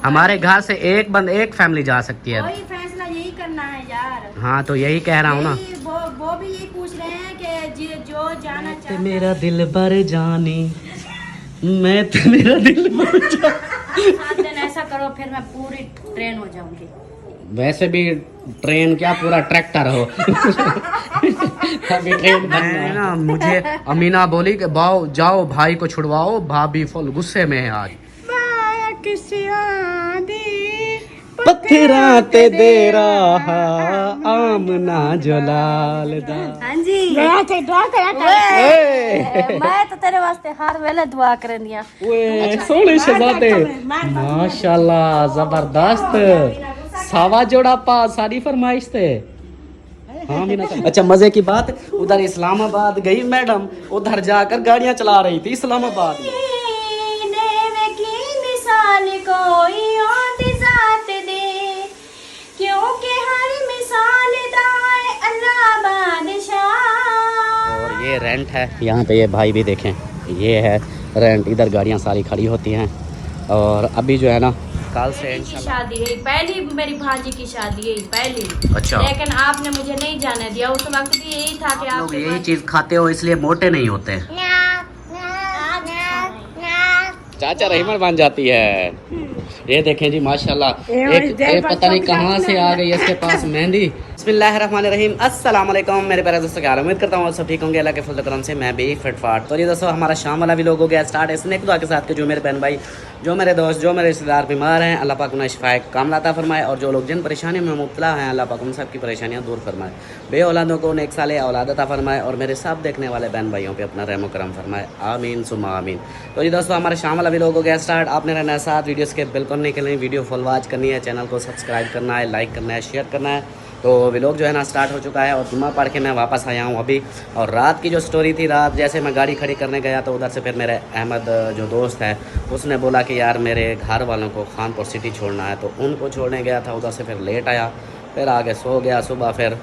हमारे घर से एक फैमिली जा सकती है। वही फैसला यही करना है यार। हाँ तो यही कह रहा हूँ ना। वो भी यही पूछ रहे हैं कि जो जाना चाहता मेरा दिल भर जानी, मैं तो मेरा दिल भर जानी। 7 दिन ऐसा करो फिर मैं पूरी ट्रेन हो जाऊंगी। वैसे भी ट्रेन क्या पूरा ट्रैक्टर हो। अभी ट्रेन बनना ना। मुझे अमीना बोली कि बाओ जाओ भाई को छुड़वाओ, भाभी फुल गुस्से में है आज। पत्थरा ते दे रहा आमना जलाल दा। हाँ जी मैं तो तेरे वास्ते हर वेले दुआ करनी है। सोने शहजादे माशाल्लाह जबरदस्त। सावा जोड़ा पा सारी फरमाइश थे। हाँ मीना। अच्छा मजे की बात, उधर इस्लामाबाद गई मैडम, उधर जाकर गाड़ियां चला रही थी इस्लामाबाद में। मिसाल कोई और जात दे, क्योंकि हर मिसाल दाए अल्लाह बादशाह। और ये रेंट है यहाँ पे, ये भाई भी देखें, ये है रेंट। इधर गाड़ियाँ सारी खड़ी होती हैं। और अभी जो है ना कल से शादी है, पहली मेरी भांजी की शादी है पहली। अच्छा। लेकिन आपने मुझे नहीं जाने दिया। उस वक्त भी यही था कि आप यही चीज खाते हो इसलिए मोटे नहीं होते। चाचा रहीमन बन जाती है। ये देखें जी माशाल्लाह, एक पता नहीं कहाँ से आ गई इसके पास मेहंदी। बिस्मिल्लाहिर्रहमानिर्रहीम, अस्सलाम वालेकुम मेरे प्यारे दोस्तों, क्या उम्मीद करता हूँ सब ठीक होंगे अल्लाह के फजल करम से। मैं भी फिटफाट। तो ये दोस्तों हमारा शाम वाला भी लोग हो गया स्टार्ट इस नेक दुआ के साथ कि जो मेरे बहन भाई, जो मेरे दोस्त, जो मेरे रिश्तेदार बीमार हैं, अल्लाह पाक उन्हें शिफाए कामला अता फरमाए। और जो लोग जिन परेशानियों में मुब्तला हैं, अल्लाह पाक उन सब की परेशानियाँ दूर फरमाए। बे औलादों को नेक साले औलाद अता फरमाए। और मेरे सब देखने वाले बहन भाइयों पे अपना रहम करम फरमाए, आमीन सुम्मा आमीन। तो ये दोस्तों हमारा शाम वाला भी लोग हो गया स्टार्ट। आपने रहना है साथ, वीडियो के बिल्कुल नहीं खेलनी, वीडियो फुल वॉच करनी है, चैनल को सब्सक्राइब करना है, लाइक करना है, शेयर करना है। तो व्लॉग जो है ना स्टार्ट हो चुका है और जुम्मा पढ़ के मैं वापस आया हूँ अभी। और रात की जो स्टोरी थी, रात जैसे मैं गाड़ी खड़ी करने गया तो उधर से फिर मेरे अहमद जो दोस्त है उसने बोला कि यार मेरे घर वालों को खानपुर सिटी छोड़ना है, तो उनको छोड़ने गया था। उधर से फिर लेट आया, फिर आगे सो गया, सुबह फिर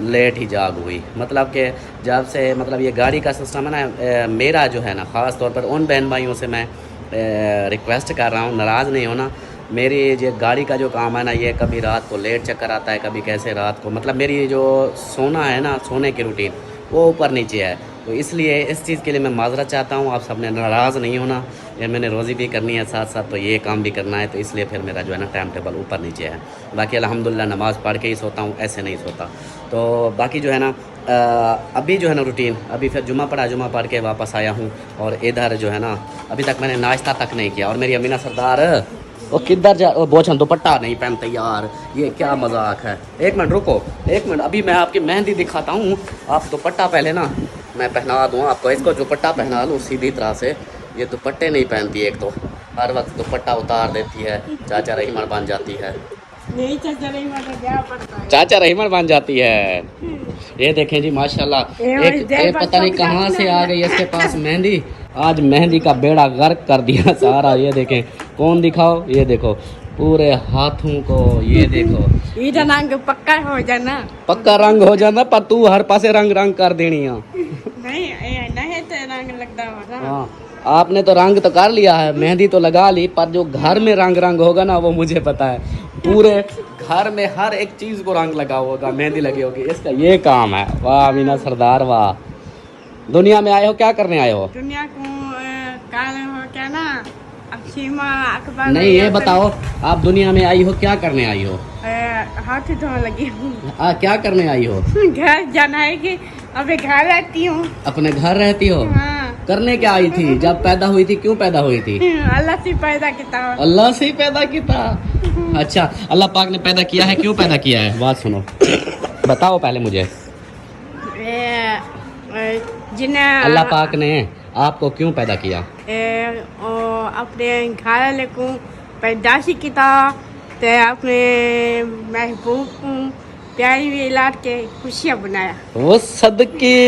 लेट ही जाग हुई। मतलब कि जब से मतलब ये गाड़ी का सिस्टम है ना, मेरा जो है ना ख़ास तौर पर उन बहन भाइयों से मैं रिक्वेस्ट कर रहा हूँ, नाराज़ नहीं होना। मेरी ये गाड़ी का जो काम है ना, ये कभी रात को लेट चक्कर आता है, कभी कैसे रात को, मतलब मेरी जो सोना है ना, सोने की रूटीन वो ऊपर नीचे है। तो इसलिए इस चीज़ के लिए मैं माजरत चाहता हूँ, आप सबने नाराज़ नहीं होना। ये मैंने रोज़ी भी करनी है साथ साथ, तो ये काम भी करना है, तो इसलिए फिर मेरा जो है ना टाइम टेबल ऊपर नीचे है। बाकी अल्हम्दुलिल्लाह नमाज़ पढ़ के ही सोता हूँ, ऐसे नहीं सोता। तो बाकी जो है ना अभी जो है ना रूटीन, अभी फिर जुम्मा पढ़ के वापस आया हूँ। और इधर जो है ना अभी तक मैंने नाश्ता तक नहीं किया। और मेरी अमीना सरदार वो किधर जा, बोझन दुपट्टा नहीं पहनते यार, ये क्या मजाक है। एक मिनट रुको, एक मिनट, अभी मैं आपकी मेहंदी दिखाता हूँ। आप दुपट्टा पहले ना मैं पहना दूँ आपको, इसको दुपट्टा पहना लूँ सीधी तरह से। ये दुपट्टे नहीं पहनती, एक तो हर वक्त दुपट्टा उतार देती है, चाचा रहीमन बन जाती है। नहीं चाचा रहीमन बन जाती है। ये देखें जी माशाल्लाह, एक पता नहीं कहाँ से आ गई इसके पास मेहंदी। आज मेहंदी का बेड़ा गर्क कर दिया सारा। ये देखें, कौन दिखाओ, ये देखो पूरे हाथों को, ये देखो ये रंग पक्का हो जाना, पक्का रंग हो जाना, पर तू हर पासे रंग रंग कर देनी है। नहीं तो रंग लगता होगा। हाँ आपने तो रंग तो कर लिया है, मेहंदी तो लगा ली, पर जो घर में रंग रंग होगा ना वो मुझे पता है। पूरे घर में हर एक चीज को रंग लगा होगा, मेहंदी लगी होगी, इसका ये काम है। वाह अमीना सरदार वाह। दुनिया में आए हो, क्या करने आए हो? दुनिया को काल हो क्या ना, अब सीमा अखबार नहीं ये बताओ, आप दुनिया में आई हो, क्या करने आई हो? हाथ धोने लगी हूँ। क्या करने आई हो? घर जाना है कि अभी घर रहती हूँ। अपने घर रहती हो? हाँ। करने क्या आई थी? जब पैदा हुई थी, क्यों पैदा हुई थी? अल्लाह से पैदा किया। अल्लाह से ही पैदा किया। अच्छा अल्लाह पाक ने पैदा किया है, क्यों पैदा किया है? बात सुनो, बताओ पहले मुझे। जिन्हें अल्लाह पाक ने आपको क्यों पैदा किया? अपने घर वाले को पैदाशी किया, तो अपने महबूब को प्यारी भी लाड के खुशियाँ बनाया। वो सदके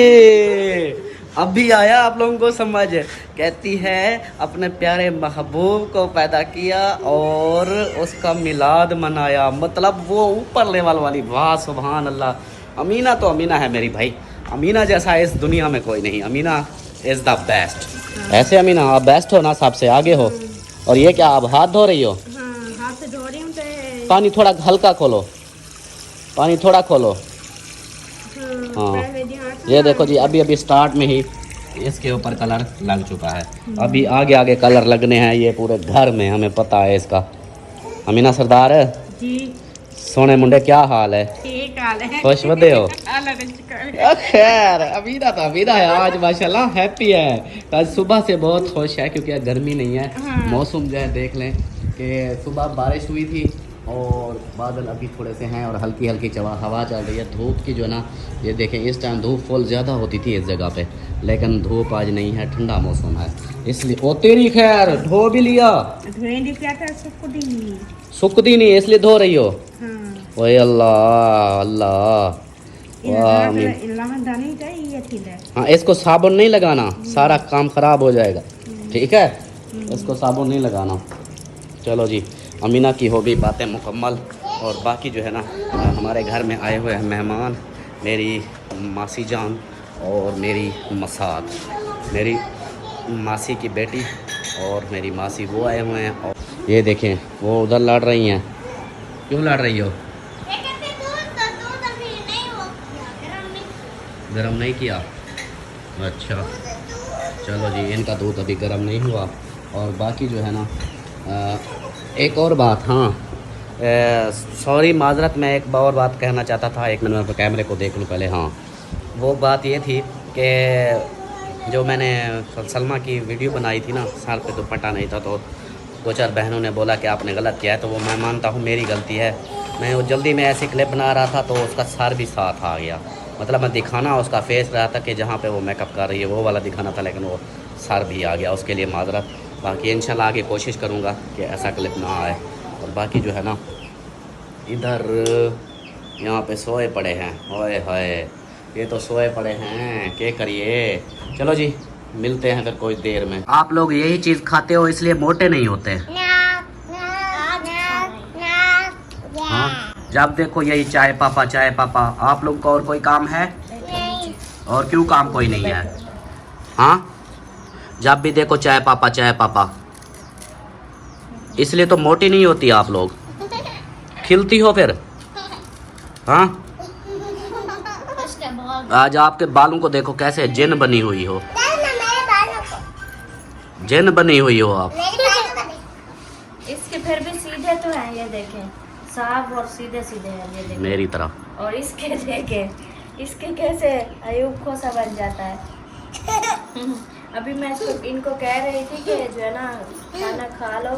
अभी आया आप लोगों को समझ। कहती है अपने प्यारे महबूब को पैदा किया और उसका मिलाद मनाया, मतलब वो ऊपर लेवल वाली। वाह सुभान अल्लाह। अमीना तो अमीना है मेरी भाई, अमीना जैसा इस दुनिया में कोई नहीं। Amina is the best. ऐसे अमीना आप बेस्ट हो ना, सबसे आगे हो। और ये क्या आप हाथ धो रही हो? से धो रही हूँ तो पानी थोड़ा हल्का खोलो, पानी थोड़ा खोलो। हाँ पहले ध्यान से ये देखो जी, अभी अभी स्टार्ट में ही इसके ऊपर कलर लग चुका है। अभी आगे आगे कलर लगने हैं ये पूरे घर में, हमें पता है इसका। अमीना सरदार जी सोने मुंडे क्या हाल है? ठीक हाल है। खुश बदे हो? अल्लाह का शुक्र है। खैर अमीना तो अमीना है, आज माशाल्लाह हैप्पी है। आज सुबह से बहुत खुश है क्योंकि गर्मी नहीं है। हाँ। मौसम जो है देख लें कि सुबह बारिश हुई थी और बादल अभी थोड़े से हैं और हल्की हल्की हवा चल रही है। धूप की जो है ना, ये देखें इस टाइम धूप फुल ज़्यादा होती थी इस जगह पे, लेकिन धूप आज नहीं है, ठंडा मौसम है इसलिए। ओ तेरी खैर, धो भी लिया? धोएंगे क्या था, सबको देंगे। सुखती नहीं इसलिए धो रही हो? हाँ ओए अल्लाह अल्लाह, वाह अमीन। नहीं चाहिए थी ले। हाँ इसको साबुन नहीं लगाना, सारा काम ख़राब हो जाएगा, ठीक है? इसको साबुन नहीं लगाना। चलो जी, अमीना की हो गई बातें मुकम्मल। और बाकी जो है ना, हमारे घर में आए हुए हैं मेहमान, मेरी मासी जान और मेरी मसाद, मेरी मासी की बेटी और मेरी मासी वो आए हुए हैं। और ये देखें वो उधर लड़ रही हैं। क्यों लड़ रही हो? गरम नहीं किया? अच्छा चलो जी, इनका दूध अभी गरम नहीं हुआ। और बाकी जो है ना, एक और बात, हाँ सॉरी माजरत, मैं एक और बात कहना चाहता था। एक मिनट में कैमरे को देख लूँ पहले। हाँ वो बात ये थी कि जो मैंने सलमा की वीडियो बनाई थी ना, सर पे दुपट्टा नहीं था, तो दो चार बहनों ने बोला कि आपने गलत किया है, तो वो मैं मानता हूँ मेरी गलती है। मैं वो जल्दी में ऐसी क्लिप बना रहा था तो उसका सर भी साथ आ गया, मतलब मैं दिखाना उसका फेस रहा था कि जहाँ पे वो मेकअप कर रही है वो वाला दिखाना था, लेकिन वो सर भी आ गया, उसके लिए माजरत। बाकी इंशाल्लाह आगे कोशिश करूँगा कि ऐसा क्लिप ना आए। और बाकी जो है ना, इधर यहाँ पे सोए पड़े हैं, ओए होए ये तो सोए पड़े हैं, क्या करिए। चलो जी मिलते हैं फिर कुछ देर में। आप लोग यही चीज़ खाते हो इसलिए मोटे नहीं होते? हाँ जब देखो यही चाय पापा चाय पापा। आप लोग को और कोई काम है? और क्यों काम कोई नहीं है? हाँ जब भी देखो चाय पापा चाय पापा, इसलिए तो मोटी नहीं होती आप लोग, खिलती हो फिर। हाँ आज आपके बालों को देखो कैसे जिन बनी हुई हो, जिन बनी हुई हो आप। इसके फिर भी सीधे तो हैं, ये देखें साफ और सीधे सीधे हैं, ये देखें मेरी तरह। और इसके देखें, इसके कैसे अयूब को सा बन जाता है। अभी मैं इनको कह रही थी कि जो है ना खाना खा लो,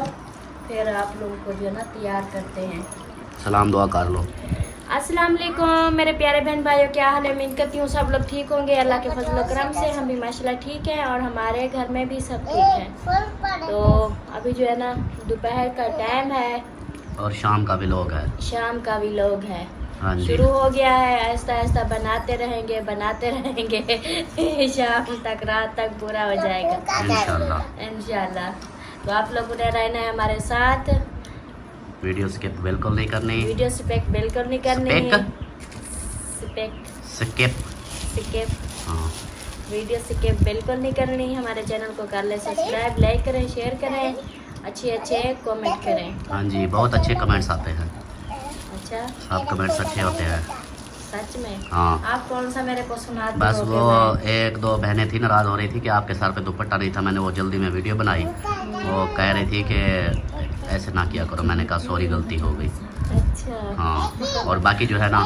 फिर आप लोगों को जो है ना तैयार करते हैं। सलाम दुआ कर लो। अस्सलाम वालेकुम मेरे प्यारे बहन भाइयों, क्या हाल है? उम्मीद करती हूँ सब लोग ठीक होंगे अल्लाह के फजल करम से। हम भी माशाल्लाह ठीक हैं और हमारे घर में भी सब ठीक हैं। तो अभी जो है ना दोपहर का टाइम है और शाम का भी लोग है, शाम का भी लोग है, हाँ जी। शुरू हो गया है। ऐसा ऐसा बनाते रहेंगे शाम तक, रात तक पूरा हो जाएगा इंशाल्लाह इंशाल्लाह। तो आप लोगों ने रहना है हमारे साथ, वीडियो स्किप बिल्कुल नहीं करनी, वीडियो स्पेक बिल्कुल नहीं करनी है, स्किप हाँ वीडियो स्किप बिल्कुल नहीं करनी है। हमारे चैनल को कर ले सब्सक्राइब, लाइक करें, शेयर करें, अच्छे अच्छे कमेंट करें। हाँ जी, बहुत अच्छे कमेंट्स आते हैं, अच्छा सब कमेंट्स अच्छे होते हैं सच में? हाँ। आप कौन सा मेरे को सुनाते बस हो? वो एक दो बहनें थी नाराज़ हो रही थी कि आपके सर पे दुपट्टा नहीं था, मैंने वो जल्दी में वीडियो बनाई, वो कह रही थी कि ऐसे ना किया करो, मैंने कहा सॉरी गलती हो गई। अच्छा हाँ और बाकी जो है ना,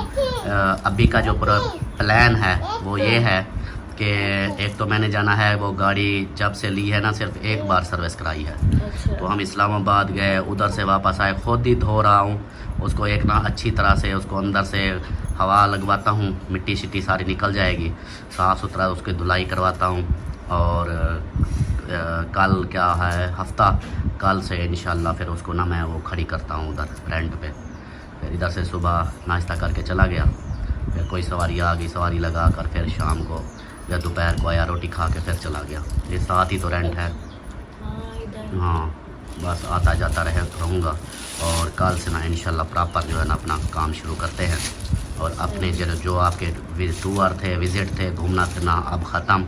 अभी का जो पूरा प्लान है वो ये है कि एक तो मैंने जाना है, वो गाड़ी जब से ली है ना सिर्फ एक बार सर्विस कराई है, अच्छा तो हम इस्लामाबाद गए, उधर से वापस आए, खुद ही धो रहा हूँ उसको एक ना अच्छी तरह से, उसको अंदर से हवा लगवाता हूँ, मिट्टी शिट्टी सारी निकल जाएगी, साफ़ सुथरा उसकी धुलाई करवाता हूँ। और कल क्या है हफ्ता, कल से इंशाल्लाह फिर उसको ना मैं वो खड़ी करता हूँ उधर रेंट पे। फिर इधर से सुबह नाश्ता करके चला गया, फिर कोई सवारी आ गई, सवारी लगा कर फिर शाम को या दोपहर को आया, रोटी खा के फिर चला गया। ये साथ ही तो रेंट है। हाँ इधर हाँ बस आता जाता रहूँगा। और कल से ना इंशाल्लाह प्रॉपर जो है ना अपना काम शुरू करते हैं। और अपने जो आपके टूर थे, विज़िट थे, घूमना फिरना अब ख़त्म।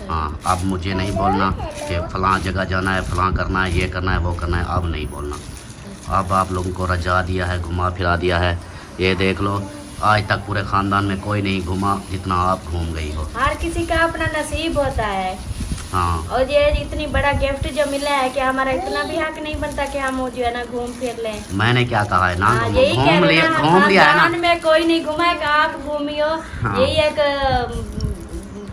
हाँ अब मुझे नहीं बोलना कि फ़लाँ जगह जाना है, फ़लाँ करना है, ये करना है, वो करना है, अब नहीं बोलना। अब आप लोगों को रजा दिया है, घुमा फिरा दिया है। ये देख लो, आज तक पूरे खानदान में कोई नहीं घूमा जितना आप घूम गई हो। हर किसी का अपना नसीब होता है। हाँ, और ये इतनी बड़ा गिफ्ट जो मिला है कि हमारा इतना भी हक नहीं बनता कि हम जो है ना घूम फिर लें। मैंने क्या कहा है ना, हाँ, यही कह घूम रहे लिया, हैं, घूम लिया है ना। खानदान में कोई नहीं घुमा है कि आप घूमियो। हाँ। यही एक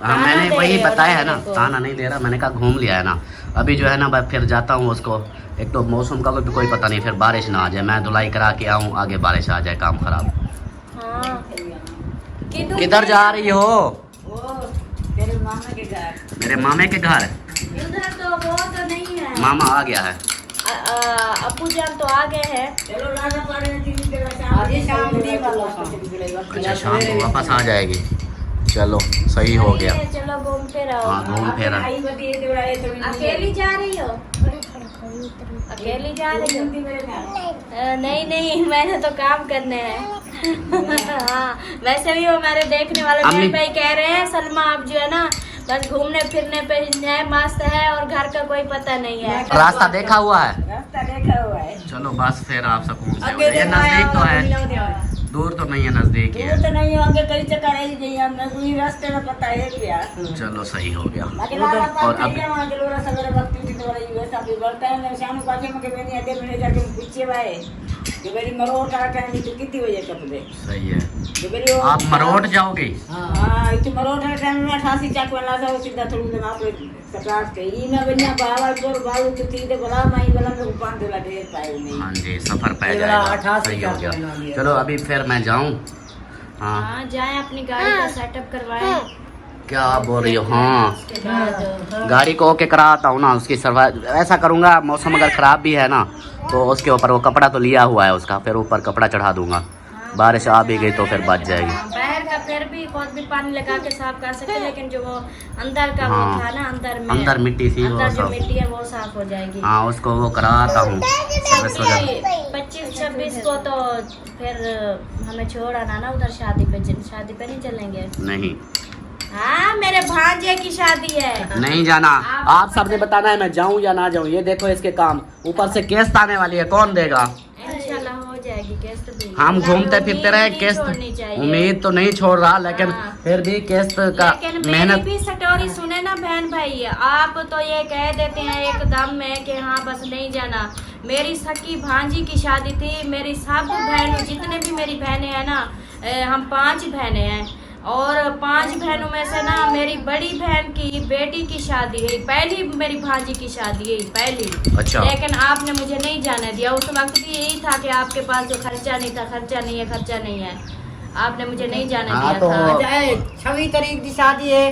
हाँ, ताना मैंने दे वही रहे हो बताया है ना, मेरे को। ताना नहीं दे रहा, मैंने कहा घूम लिया है ना। अभी जो है ना मैं फिर जाता हूँ उसको, एक तो मौसम का भी कोई पता नहीं, फिर बारिश ना आ जाए, मैं धुलाई करा के आऊँ, आगे बारिश आ जाए, काम खराब। हाँ। किधर जा रही हो? मेरे मामा के घर। मेरे मामे के घर। उधर तो वो तो नहीं है। मामा आ गया है। अब्बू जान तो आ गए हैं। चलो लाना पड़ेगा, आज शाम दी वाला अच्छा, शाम को वापस आ जाएगी। चलो सही हो गया। चलो घूम फिर आओ। हाँ, घूम फिर आ। अकेली जा रही हो? अकेली जा रही हो? नहीं नहीं, मैंने तो काम करने हैं। हाँ, वैसे भी वो हमारे देखने वाले अम्मी- मेरे भाई कह रहे हैं सलमा आप जो है ना बस घूमने फिरने पे है, मस्त है और घर का कोई पता नहीं है। रास्ता देखा हुआ है? रास्ता देखा हुआ है। चलो बस फिर आप सुकून से हो। ये नजदीक तो है, दूर तो नहीं है, नजदीक ही दूर है। तो नहीं होंगे, कई चक्कर है ही नहीं, हमें कोई रास्ते में पता है क्या। चलो सही हो गया। बाकी लाना और पास अब नहीं है, वहाँ के लोग सवेरे वक्त उठी तो बड़ा वैसा भी बढ़ता है। मैं शाम को पाछे में के बेनी आते मैंने जाके पूछे भाई कि मेरी मरोड़ का टाइम तो कितनी बजे कपड़े सही है। कि मेरी वो- आप मरोड़ जाओगे? हाँ, इतने मरोड़ का टाइम में 88 चाक वाला था, वो सीधा थोड़ी दिन आप सकाश के ई ना बनिया बावलपुर बालू के सीधे बला माई बला में 5 डॉलर ढेर पाए नहीं। हाँ जी, सफर पै जाएगा। सही हो गया। चलो अभी फिर मैं जाऊँ। हाँ, हाँ, जाए अपनी गाड़ी का सेटअप करवाए। क्या बोल रही हो? हाँ, उसके बाद गाड़ी को ओके कराता हूँ ना, उसकी सरवा ऐसा करूँगा, मौसम अगर ख़राब भी है ना तो उसके ऊपर वो कपड़ा तो लिया हुआ है उसका, फिर ऊपर कपड़ा चढ़ा दूंगा। बारिश आ भी गई तो फिर बच जाएगी। बाहर का फिर भी खुद भी पानी लगा के साफ कर सकते, लेकिन जो वो अंदर का वो हाँ, था ना, अंदर में अंदर मिट्टी थी, वो अंदर जो सब। मिट्टी है वो साफ हो जाएगी। हाँ, उसको वो कराता हूँ सर्विस वगैरह। 25-26 को तो फिर हमें छोड़ आना ना उधर शादी पे नहीं चलेंगे। नहीं, हाँ, मेरे भांजे की शादी है। नहीं जाना। आप सबने बताना है मैं जाऊँ या ना जाऊँ। ये देखो इसके काम, ऊपर से किस्त आने वाली है, कौन देगा? इंशाल्लाह हो जाएगी किस्त भी। हम घूमते फिरते रहे, उम्मीद नहीं किस्त छोड़नी चाहिए। उम्मीद तो नहीं छोड़ रहा, लेकिन हाँ। फिर भी किस्त का लेकिन मेरी मेहनत। भी स्टोरी सुने ना बहन भाई, आप तो ये कह देते हैं एकदम में कि हाँ बस नहीं जाना। मेरी सकी भांजी की शादी थी, मेरी सब बहनों जितने भी मेरी बहनें हैं ना, हम 5 बहनें हैं और 5 बहनों में से ना मेरी बड़ी बहन की बेटी की शादी है, पहली मेरी भांजी की शादी है, पहली। अच्छा। लेकिन आपने मुझे नहीं जाने दिया। उस वक्त भी यही था कि आपके पास जो खर्चा नहीं था, खर्चा नहीं है, खर्चा नहीं है, आपने मुझे नहीं जाने हाँ, दिया तो था। 26 तारीख की शादी है।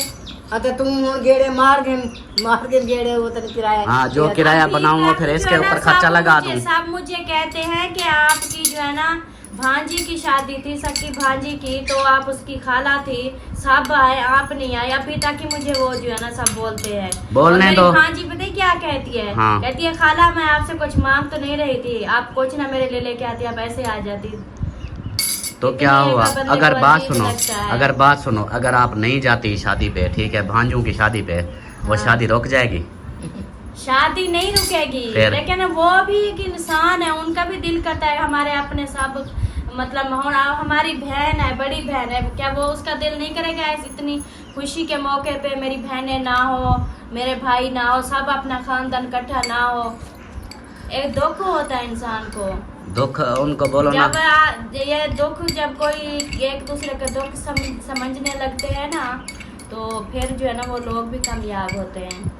तो तुम गेड़े मार के गेड़े वो तो किराया। हाँ, जो किराया अभी बनाऊंगा तक फिर जो इसके है ना, ऊपर खर्चा सब लगा मुझे- दूँ। सब मुझे कहते हैं कि आपकी जो है ना भांजी की शादी थी, सकी भांजी की, तो आप उसकी खाला थी, सब आए, आप नहीं आए। अभी तक ही मुझे वो जो है ना सब बोलते हैं। बोलने और मेरी दो। भांजी पता है क्या कहती है? हाँ। कहती है खाला मैं आपसे कुछ मांग तो नहीं रही थी, आप कुछ ना मेरे लिए लेके आती, आप ऐसे आ जाती। तो क्या हुआ? बंदे अगर को बात अजीब सुनो, लगता है। अगर बात सुनो, अगर आप नहीं जाती शादी पे, ठीक है, भांजों की शादी पे, वो हाँ। शादी रुक जाएगी। शादी नहीं रुकेगी, फिर? लेकिन वो भी एक इंसान है, उनका भी दिल करता है हमारे अपने सब, मतलब हमारी बहन है, बड़ी बहन है, क्या वो उसका दिल नहीं करेगा ऐसी इतनी खुशी के मौके पे मेरी बहनें ना हो, मेरे भाई ना हो, सब अपना खानदान इकट्ठा ना हो। एक दुख होता है इंसान को। दुख उनको बोलो ना। ये दुख जब कोई एक दूसरे का दुख समझने लगते हैं ना, तो फिर जो है ना वो लोग भी कामयाब होते हैं।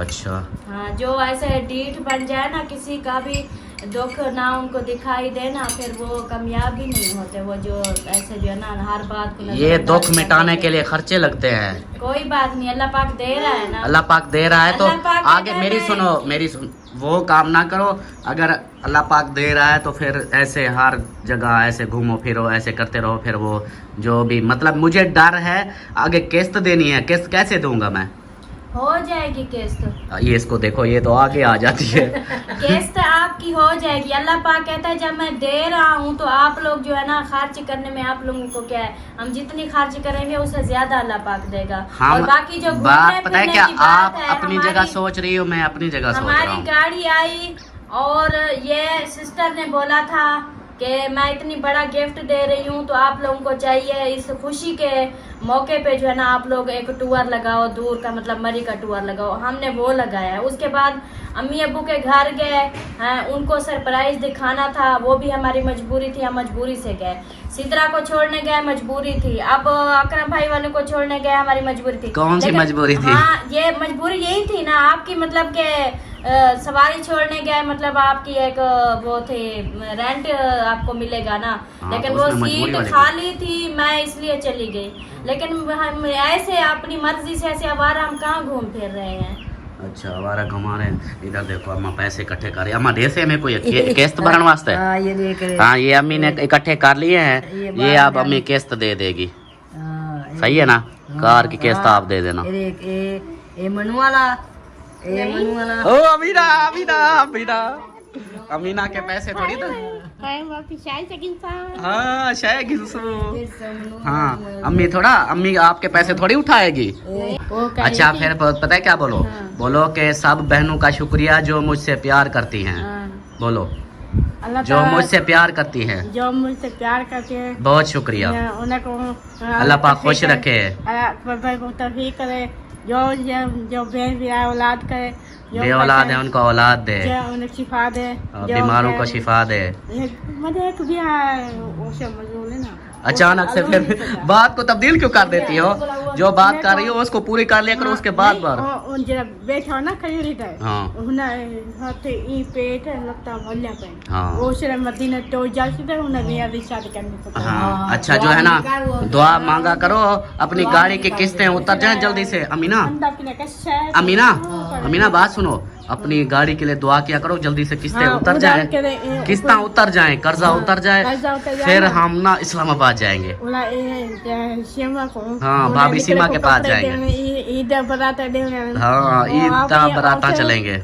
अच्छा, हाँ, जो ऐसे डीठ बन जाए ना, किसी का भी दुख ना उनको दिखाई दे ना, फिर वो कामयाब भी नहीं होते। वो जो ऐसे जो है ना हर बात को ये दुख मिटाने के लिए खर्चे लगते हैं। कोई बात नहीं, अल्लाह पाक दे रहा है ना। अल्लाह पाक दे रहा है तो अल्लाह पाक आगे देता मेरी है। सुनो, वो काम ना करो। अगर अल्लाह पाक दे रहा है तो फिर ऐसे हर जगह ऐसे घूमो फिरो, ऐसे करते रहो। फिर वो जो भी, मतलब मुझे डर है आगे किस्त देनी है, किस्त कैसे दूंगा मैं? हो जाएगी किस्त। ये इसको देखो, ये तो आगे आ जाती है। किस्त आपकी हो जाएगी। अल्लाह पाक कहता है जब मैं दे रहा हूँ तो आप लोग जो है ना खर्च करने में आप लोगों को क्या है, हम जितनी खर्च करेंगे उससे ज्यादा अल्लाह पाक देगा। और बाकी जो बात पता है क्या, आप है, अपनी जगह सोच रही हो, मैं अपनी जगह सोच रहा हमारी हूँ। गाड़ी आई और ये सिस्टर ने बोला था कि मैं इतनी बड़ा गिफ्ट दे रही हूँ तो आप लोगों को चाहिए इस खुशी के मौके पे जो है ना आप लोग एक टूर लगाओ, दूर का मतलब मरी का टूर लगाओ। हमने वो लगाया है। उसके बाद अम्मी अब्बू के घर गए हैं, उनको सरप्राइज दिखाना था, वो भी हमारी मजबूरी थी, हम मजबूरी से गए। सिद्रा को छोड़ने गए, मजबूरी थी। अब अकरम भाई वाले को छोड़ने गए, हमारी मजबूरी थी। कौन सी मजबूरी थी? हाँ, ये मजबूरी यही थी ना आपकी, मतलब के सवारी छोड़ने गए, मतलब आपकी एक वो थे रेंट आपको मिलेगा ना। लेकिन वो सीट खाली थी, मैं इसलिए चली गई। लेकिन हम ऐसे अपनी मर्जी से ऐसे आवारा हम कहाँ घूम फिर रहे हैं। अच्छा, आवारा घुमा रहे हैं। इधर देखो अम्मा पैसे इकट्ठे कर रही है। अम्मा देसे में कोई किस्त भरने वास्ते। हाँ, ये अम्मी ने इकट्ठे कर लिए हैं, ये आप अम्मी किस्त दे देगी। सही है ना? कार की किस्त आप दे देना। ओ अमीना, अमीना, अमीना, अमीना के पैसे थोड़ी तो। हाँ, शायद हाँ, अम्मी आपके पैसे थोड़ी उठाएगी। अच्छा, फिर पता है क्या बोलो? बोलो कि सब बहनों का शुक्रिया जो मुझसे प्यार करती हैं। बोलो, जो मुझसे प्यार करती है, जो मुझसे प्यार करते हैं, बहुत शुक्रिया। उनको अल्लाह पाक खुश रखे, तौफीक करे। जो बहन औलाद करे, बे औलाद है उनको औलाद दे, उन्हें शिफा दे, बीमारों को शिफा दे। अचानक से फिर बात को तब्दील क्यों कर देती हो? जो बात कर रही हो उसको पूरी कर लिया करो, उसके बाद बार बैठा ना खड़ी हाँ। अच्छा, जो है ना दुआ मांगा करो, अपनी गाड़ी की किस्तें उतर जाएं जल्दी से। अमीना, अमीना, अमीना, बात सुनो, अपनी गाड़ी के लिए दुआ किया करो, जल्दी से किस्तें उतर जाएं, किस्तें उतर जाएं, कर्जा उतर जाए, फिर हम ना इस्लामाबाद जाएंगे। हाँ, भाभी सीमा के पास जाएंगे। ईद बरात हाँ, ईद बराता चलेंगे।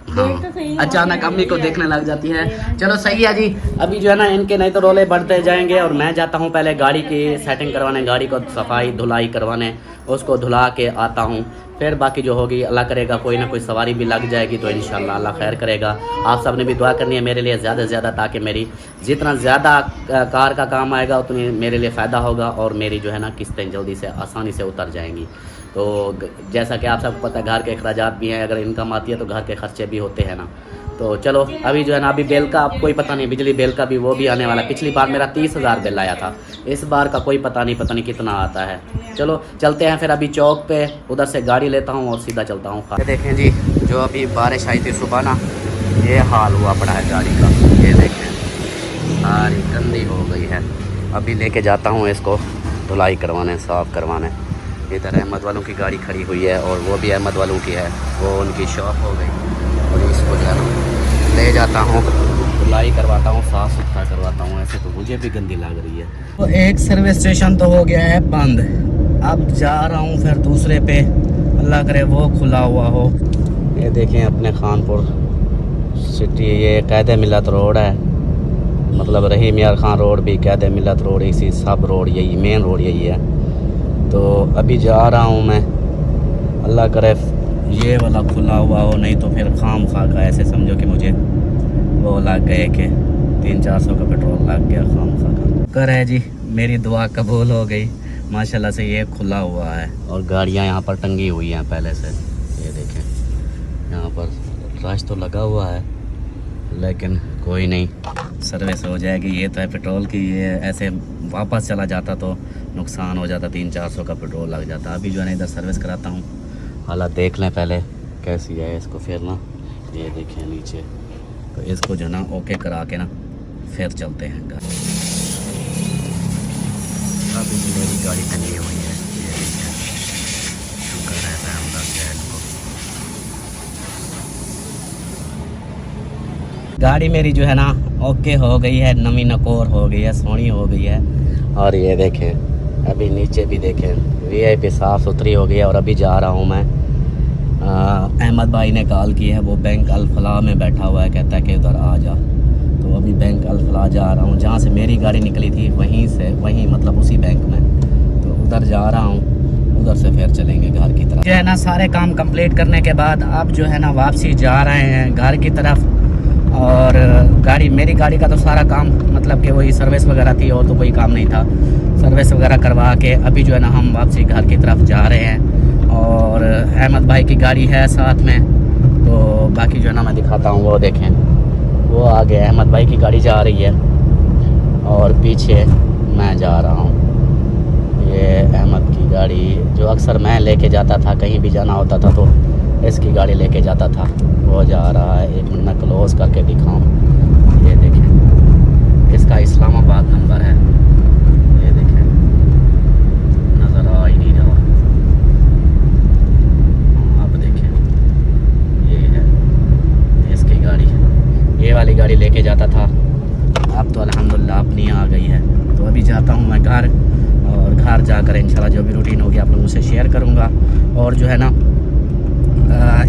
हाँ, अचानक अम्मी को देखने लग जाती है। चलो सही है जी, अभी जो है ना इनके नहीं तो रोले बढ़ते जाएंगे और मैं जाता हूँ पहले गाड़ी की सेटिंग करवाने, गाड़ी को सफाई धुलाई करवाने, उसको धुला के आता हूँ। फिर बाकी जो होगी अल्लाह करेगा, कोई ना कोई सवारी भी लग जाएगी तो इंशाल्लाह अल्लाह खैर करेगा। आप सब ने भी दुआ करनी है मेरे लिए ज़्यादा से ज़्यादा, ताकि मेरी जितना ज़्यादा कार का काम आएगा उतनी मेरे लिए फ़ायदा होगा और मेरी जो है ना किस्तें जल्दी से आसानी से उतर जाएंगी। तो जैसा कि आप सबको पता है घर के अखराजात भी हैं, अगर इनकम आती है तो घर के खर्चे भी होते हैं ना। तो चलो अभी जो है ना, अभी बिल का अब कोई पता नहीं, बिजली बिल का भी वो भी आने वाला है। पिछली बार मेरा 30,000 बिल आया था, इस बार का कोई पता नहीं कितना आता है। चलो चलते हैं फिर अभी चौक पे, उधर से गाड़ी लेता हूँ और सीधा चलता हूँ। देखें जी, जो अभी बारिश आई थी सुबह ना, ये हाल हुआ पड़ा है गाड़ी का। ये देखें सारी गंदी हो गई है। अभी लेके जाता हूँ इसको धुलाई करवाने, साफ़ करवाने। इधर अहमद वालों की गाड़ी खड़ी हुई है और वो भी अहमद वालों की है, वो उनकी शॉप हो गई। और इसको जो है ना ले जाता हूँ, धुलाई करवाता हूँ, साफ़ सुथरा करवाता हूँ। ऐसे तो मुझे भी गंदी लग रही है। तो एक सर्विस स्टेशन तो हो गया है बंद, अब जा रहा हूँ फिर दूसरे पे, अल्लाह करे वो खुला हुआ हो। ये देखें अपने खानपुर सिटी, ये कैद मिलत रोड है, मतलब रहीम यार खान रोड भी, कैद मिलत रोड, इसी सब रोड यही मेन रोड यही है। तो अभी जा रहा हूँ मैं, अल्लाह करे ये वाला खुला हुआ हो, नहीं तो फिर खाम खा का ऐसे समझो कि मुझे वो लग गए कि 300-400 का पेट्रोल लग गया खाम खा का। कर है जी, मेरी दुआ कबूल हो गई माशाल्लाह से। ये खुला हुआ है और गाड़ियाँ यहाँ पर टंगी हुई हैं पहले से। ये देखें यहाँ पर रश तो लगा हुआ है, लेकिन कोई नहीं, सर्विस हो जाएगी। ये तो है पेट्रोल की, ये ऐसे वापस चला जाता तो नुकसान हो जाता, 300-400 का पेट्रोल लग जाता। अभी जो है ना इधर सर्विस कराता हूँ, हालात देख लें पहले कैसी है इसको। फिर ना ये देखें नीचे, तो इसको जो ना ओके करा के ना फिर चलते हैं घर। अभी मेरी गाड़ी टंगी हुई है, ये देखें, शुक्र रहता है अल्लाह के इनको। गाड़ी मेरी जो है ना ओके हो गई है, नमी नकोर हो गई है, सोनी हो गई है। और ये देखें अभी नीचे भी देखें वीआईपी साफ़ सुथरी हो गई है। और अभी जा रहा हूँ मैं, अहमद भाई ने कॉल की है, वो बैंक अल-फलाह में बैठा हुआ है, कहता है कि उधर आ जा। तो अभी बैंक अल-फलाह जा रहा हूँ, जहाँ से मेरी गाड़ी निकली थी वहीं से, वहीं मतलब उसी बैंक में, तो उधर जा रहा हूँ। उधर से फिर चलेंगे घर की तरफ। जो है ना सारे काम कंप्लीट करने के बाद अब जो है ना वापसी जा रहे हैं घर की तरफ। और मेरी गाड़ी का तो सारा काम मतलब कि वही सर्विस वगैरह थी और तो कोई काम नहीं था। सर्विस वगैरह करवा के अभी जो है ना हम वापसी घर की तरफ जा रहे हैं। और अहमद भाई की गाड़ी है साथ में, तो बाकी जो है ना मैं दिखाता हूँ। वो देखें, वो आगे अहमद भाई की गाड़ी जा रही है और पीछे मैं जा रहा हूँ। ये अहमद की गाड़ी जो अक्सर मैं लेके जाता था, कहीं भी जाना होता था तो इसकी गाड़ी लेके जाता था, वो जा रहा है। 1 मिनट में क्लोज करके दिखाऊं। ये देखें, इसका इस्लामाबाद नंबर है। ये देखें, नज़र आ ही नहीं रहा। अब देखें, ये है इसकी गाड़ी। ये वाली गाड़ी लेके जाता था, अब तो अल्हम्दुलिल्लाह अपनी आ गई है। तो अभी जाता हूँ मैं घर, और घर जाकर इंशाल्लाह जो भी रूटीन होगी आप लोगों से शेयर करूँगा। और जो है ना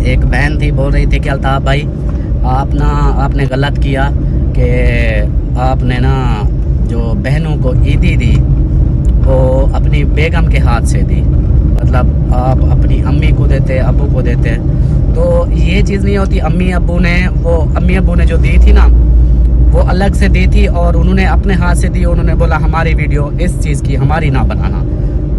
एक बहन थी, बोल रही थी कि अल्ताफ़ भाई आपने गलत किया कि आपने ना जो बहनों को ईदी दी वो अपनी बेगम के हाथ से दी, मतलब आप अपनी अम्मी को देते, अब्बू को देते। तो ये चीज़ नहीं होती। अम्मी अब्बू ने जो दी थी ना वो अलग से दी थी और उन्होंने अपने हाथ से दी। उन्होंने बोला हमारी वीडियो इस चीज़ की हमारी ना बनाना,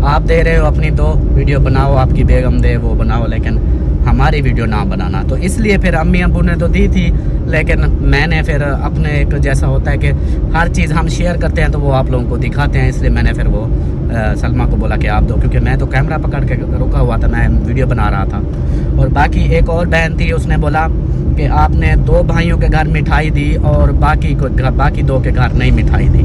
आप दे रहे हो अपनी तो वीडियो बनाओ, आपकी बेगम दे वो बनाओ, लेकिन हमारी वीडियो ना बनाना। तो इसलिए फिर अम्मी अब्बू ने तो दी थी, लेकिन मैंने फिर अपने एक जैसा होता है कि हर चीज़ हम शेयर करते हैं तो वो आप लोगों को दिखाते हैं, इसलिए मैंने फिर वो सलमा को बोला कि आप दो, क्योंकि मैं तो कैमरा पकड़ के रुका हुआ था, मैं वीडियो बना रहा था। और बाकी एक और बहन थी, उसने बोला कि आपने 2 भाइयों के घर मिठाई दी और बाकी 2 के घर नहीं मिठाई दी।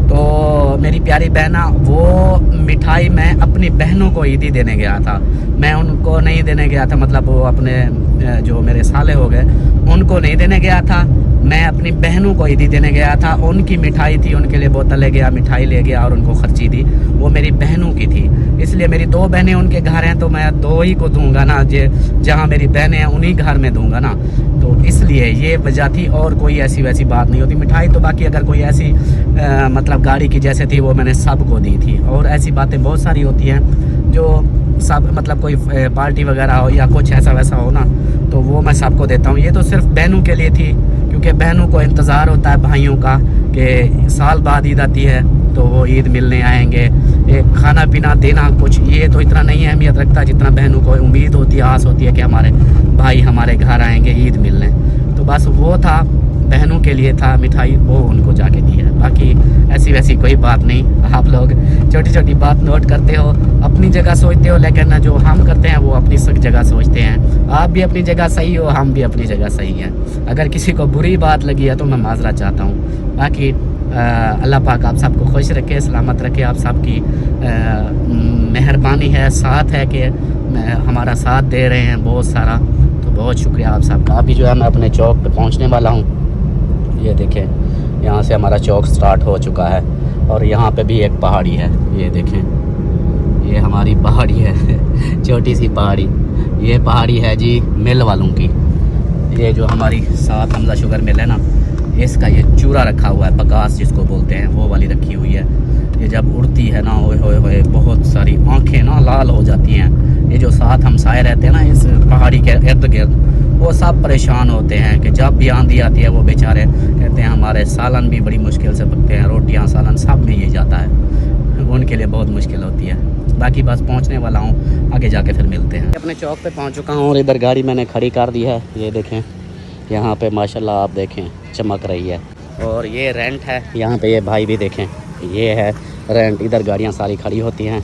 तो मेरी प्यारी बहना, वो मिठाई मैं अपनी बहनों को ईदी देने गया था, मैं उनको नहीं देने गया था। मतलब वो अपने जो मेरे साले हो गए उनको नहीं देने गया था, मैं अपनी बहनों को ईदी देने गया था। उनकी मिठाई थी, उनके लिए बोतल ले गया, मिठाई ले गया और उनको खर्ची दी, वो मेरी बहनों की थी। इसलिए मेरी 2 बहनें उनके घर हैं तो मैं 2 ही को दूंगा ना, जहाँ मेरी बहनें हैं उन्हीं घर में दूंगा ना। तो इसलिए ये वजह थी, और कोई ऐसी वैसी बात नहीं होती। मिठाई तो बाकी अगर कोई ऐसी मतलब गाड़ी की जैसे थी वो मैंने सबको दी थी। और ऐसी बातें बहुत सारी होती हैं जो सब मतलब कोई पार्टी वगैरह हो या कुछ ऐसा वैसा हो ना, तो वो मैं सबको देता हूँ। ये तो सिर्फ बहनों के लिए थी, क्योंकि बहनों को इंतज़ार होता है भाइयों का कि साल बाद ईद आती है तो वो ईद मिलने आएंगे। एक खाना पीना देना कुछ ये तो इतना नहीं अहमियत रखता जितना बहनों को उम्मीद होती है, आस होती है कि हमारे भाई हमारे घर आएंगे ईद मिलने। तो बस वो था, बहनों के लिए था मिठाई, वो उनको जाके दी है। बाकी ऐसी वैसी कोई बात नहीं। आप लोग छोटी छोटी बात नोट करते हो, अपनी जगह सोचते हो, लेकिन जो हम करते हैं वो अपनी जगह सोचते हैं। आप भी अपनी जगह सही हो, हम भी अपनी जगह सही हैं। अगर किसी को बुरी बात लगी है तो मैं माजरा चाहता हूँ। बाकी अल्लाह पाक आप सबको खुश रखे, सलामत रखे। आप सबकी मेहरबानी है, साथ है कि हमारा साथ दे रहे हैं बहुत सारा, तो बहुत शुक्रिया आप सबका। अभी जो है मैं अपने चौक पे पहुंचने वाला हूं। ये देखें, यहाँ से हमारा चौक स्टार्ट हो चुका है और यहाँ पे भी एक पहाड़ी है। ये देखें, ये हमारी पहाड़ी है छोटी सी पहाड़ी। ये पहाड़ी है जी मिल वालों की। ये जो हमारी साथ हमजा शुगर मिल है ना, इसका ये चूरा रखा हुआ है, बकास जिसको बोलते हैं, वो वाली रखी हुई है। ये जब उड़ती है ना, ओए होए होए, बहुत सारी आंखें ना लाल हो जाती हैं। ये जो साथ हमसाए रहते हैं ना इस पहाड़ी के इर्द गिर्द, वो सब परेशान होते हैं कि जब भी आंधी आती है वो बेचारे कहते हैं हमारे सालन भी बड़ी मुश्किल से पकते हैं, रोटियां सालन सब में ये जाता है, उनके लिए बहुत मुश्किल होती है। बाकी बस पहुंचने वाला हूं, आगे जाके फिर मिलते हैं। अपने चौक पे पहुंच चुका हूं और इधर गाड़ी मैंने खड़ी कर दी है। ये देखें, यहाँ पे माशाल्लाह आप देखें चमक रही है। और ये रेंट है, यहाँ पे ये भाई भी देखें, ये है रेंट। इधर गाड़ियाँ सारी खड़ी होती हैं।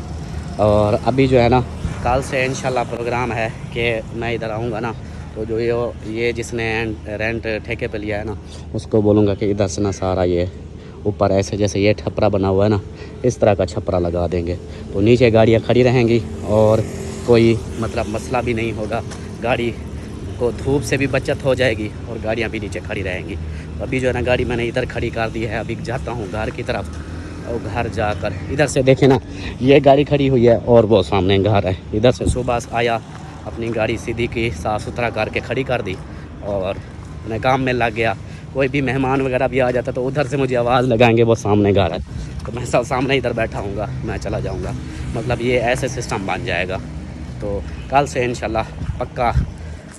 और अभी जो है ना, कल से इंशाल्लाह प्रोग्राम है कि मैं इधर आऊँगा ना, तो जो ये जिसने रेंट ठेके पे लिया है ना, उसको बोलूँगा कि इधर से ना सारा ये ऊपर ऐसे जैसे ये छपरा बना हुआ है ना, इस तरह का छपरा लगा देंगे, तो नीचे गाड़ियाँ खड़ी रहेंगी और कोई मतलब मसला भी नहीं होगा। गाड़ी को धूप से भी बचत हो जाएगी और गाड़ियाँ भी नीचे खड़ी रहेंगी। तो अभी जो है ना गाड़ी मैंने इधर खड़ी कर दी है। अभी जाता हूँ घर की तरफ, और घर जाकर इधर से देखें ना, ये गाड़ी खड़ी हुई है और वो सामने घर है। इधर से सुबह आया, अपनी गाड़ी सीधी की, साफ़ सुथरा करके खड़ी कर दी और अपने काम में लग गया। कोई भी मेहमान वगैरह भी आ जाता तो उधर से मुझे आवाज़ लगाएंगे, वो सामने घर है। तो मैं सामने इधर बैठा हूँगा, मैं चला जाऊँगा। मतलब ये ऐसे सिस्टम बन जाएगा। तो कल से इंशाल्लाह पक्का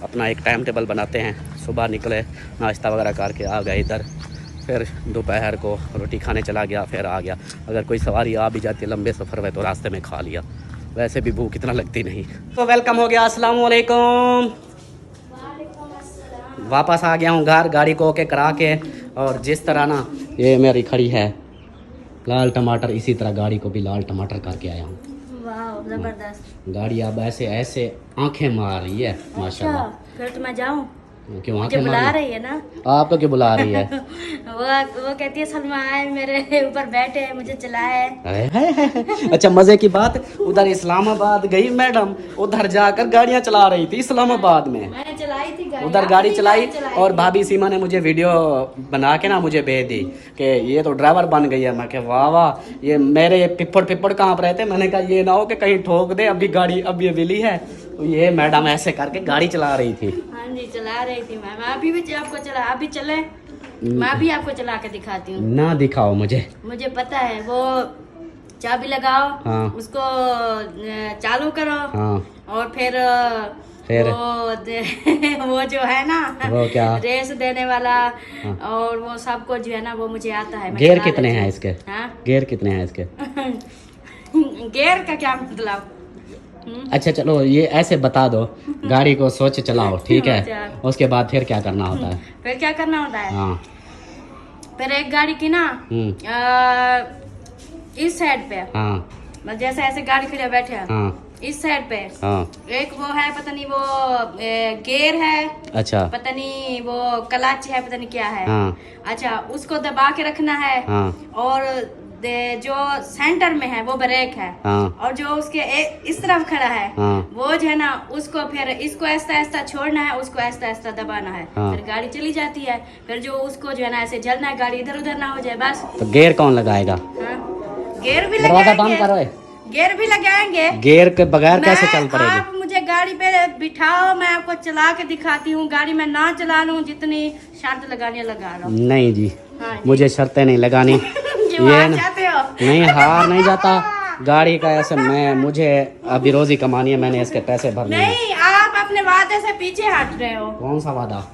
अपना एक टाइम टेबल बनाते हैं। सुबह निकले, नाश्ता वगैरह करके आ गए इधर, फिर दोपहर को रोटी खाने चला गया, फिर आ गया। अगर कोई सवारी आ भी जाती है लंबे सफ़र में तो रास्ते में खा लिया, वैसे भी भूख इतना लगती नहीं। तो वेलकम हो गया, अस्सलाम वालेकुम। वापस आ गया हूँ घर, गाड़ी को ओके करा के। और जिस तरह ना ये मेरी खड़ी है लाल टमाटर, इसी तरह गाड़ी को भी लाल टमाटर करके आया हूँ। वाह जबरदस्त। गाड़ी अब ऐसे ऐसे आंखें मार रही है माशाल्लाह। फिर तो मैं जाऊँ? क्यों मुझे आंखें बुला मार रही है ना। आपको क्यों बुला रही है? वो कहती है सलमा आए मेरे ऊपर बैठे मुझे चलाए। अच्छा मजे की बात, उधर इस्लामाबाद गई मैडम, उधर जाकर गाड़ियां चला रही थी इस्लामाबाद में। मैंने चलाई थी गाड़ी, उधर गाड़ी चलाई और भाभी सीमा ने मुझे वीडियो बना के ना मुझे भेज दी कि ये तो ड्राइवर बन गई है। मैं कहा वाह वाह, ये मेरे पिपड़ कहाँ पर रहते। मैंने कहा ये ना हो कि कहीं ठोक दे, अभी गाड़ी अब ये विली है। तो ये मैडम ऐसे करके गाड़ी चला रही थी। हाँ जी चला रही थी मैं अभी भी आपको चला, अभी चले मैं भी आपको चला के दिखाती हूँ। ना दिखाओ मुझे पता है। वो चाबी लगाओ, हाँ। उसको चालू करो, हाँ। और फिर वो जो है ना वो क्या रेस देने वाला, हाँ। और वो सबको जो है ना वो मुझे आता है। गेयर कितने हैं इसके? हाँ? गेयर कितने हैं इसके? गेयर का क्या मतलब? अच्छा चलो ये ऐसे बता दो, गाड़ी को सोच चलाओ ठीक है, उसके बाद फिर क्या करना होता है? फिर क्या करना होता है? हाँ। फिर एक गाड़ी की ना इस साइड पे, हाँ। जैसे ऐसे गाड़ी खड़े बैठे हैं, हाँ। इस साइड पे हाँ। एक वो है, पता नहीं वो गेयर है, अच्छा, पता नहीं वो क्लच है, पता नहीं क्या है। हाँ। अच्छा उसको दबा के रखना है। हाँ। और जो सेंटर में है वो ब्रेक है। हाँ। और जो उसके इस तरफ खड़ा है, हाँ। वो जो है ना उसको फिर इसको ऐसा ऐसा छोड़ना है, उसको ऐसा ऐसा दबाना है। हाँ। फिर गाड़ी चली जाती है। फिर जो उसको जो है ना ऐसे जलना है, गाड़ी इधर उधर ना हो जाए बस। तो गेयर कौन लगाएगा? हाँ? गेयर भी दरवाजा बंद लगाएंगे, करो। गेयर भी लगाएंगे। गेयर के बगैर कैसे चल पड़ेगी? आप मुझे गाड़ी पे बिठाओ, मैं आपको चला के दिखाती हूँ। गाड़ी में ना चला लूँ, जितनी शर्त लगानी है लगा लो। नहीं जी, हाँ जी। मुझे शर्तें नहीं लगानी। ये चाहते हो? नहीं, हार नहीं जाता गाड़ी का ऐसे। मुझे अभी रोजी कमानी है, मैंने इसके पैसे भरने हैं। नहीं, आप अपने वादे से पीछे हट रहे हो। कौन सा वादा?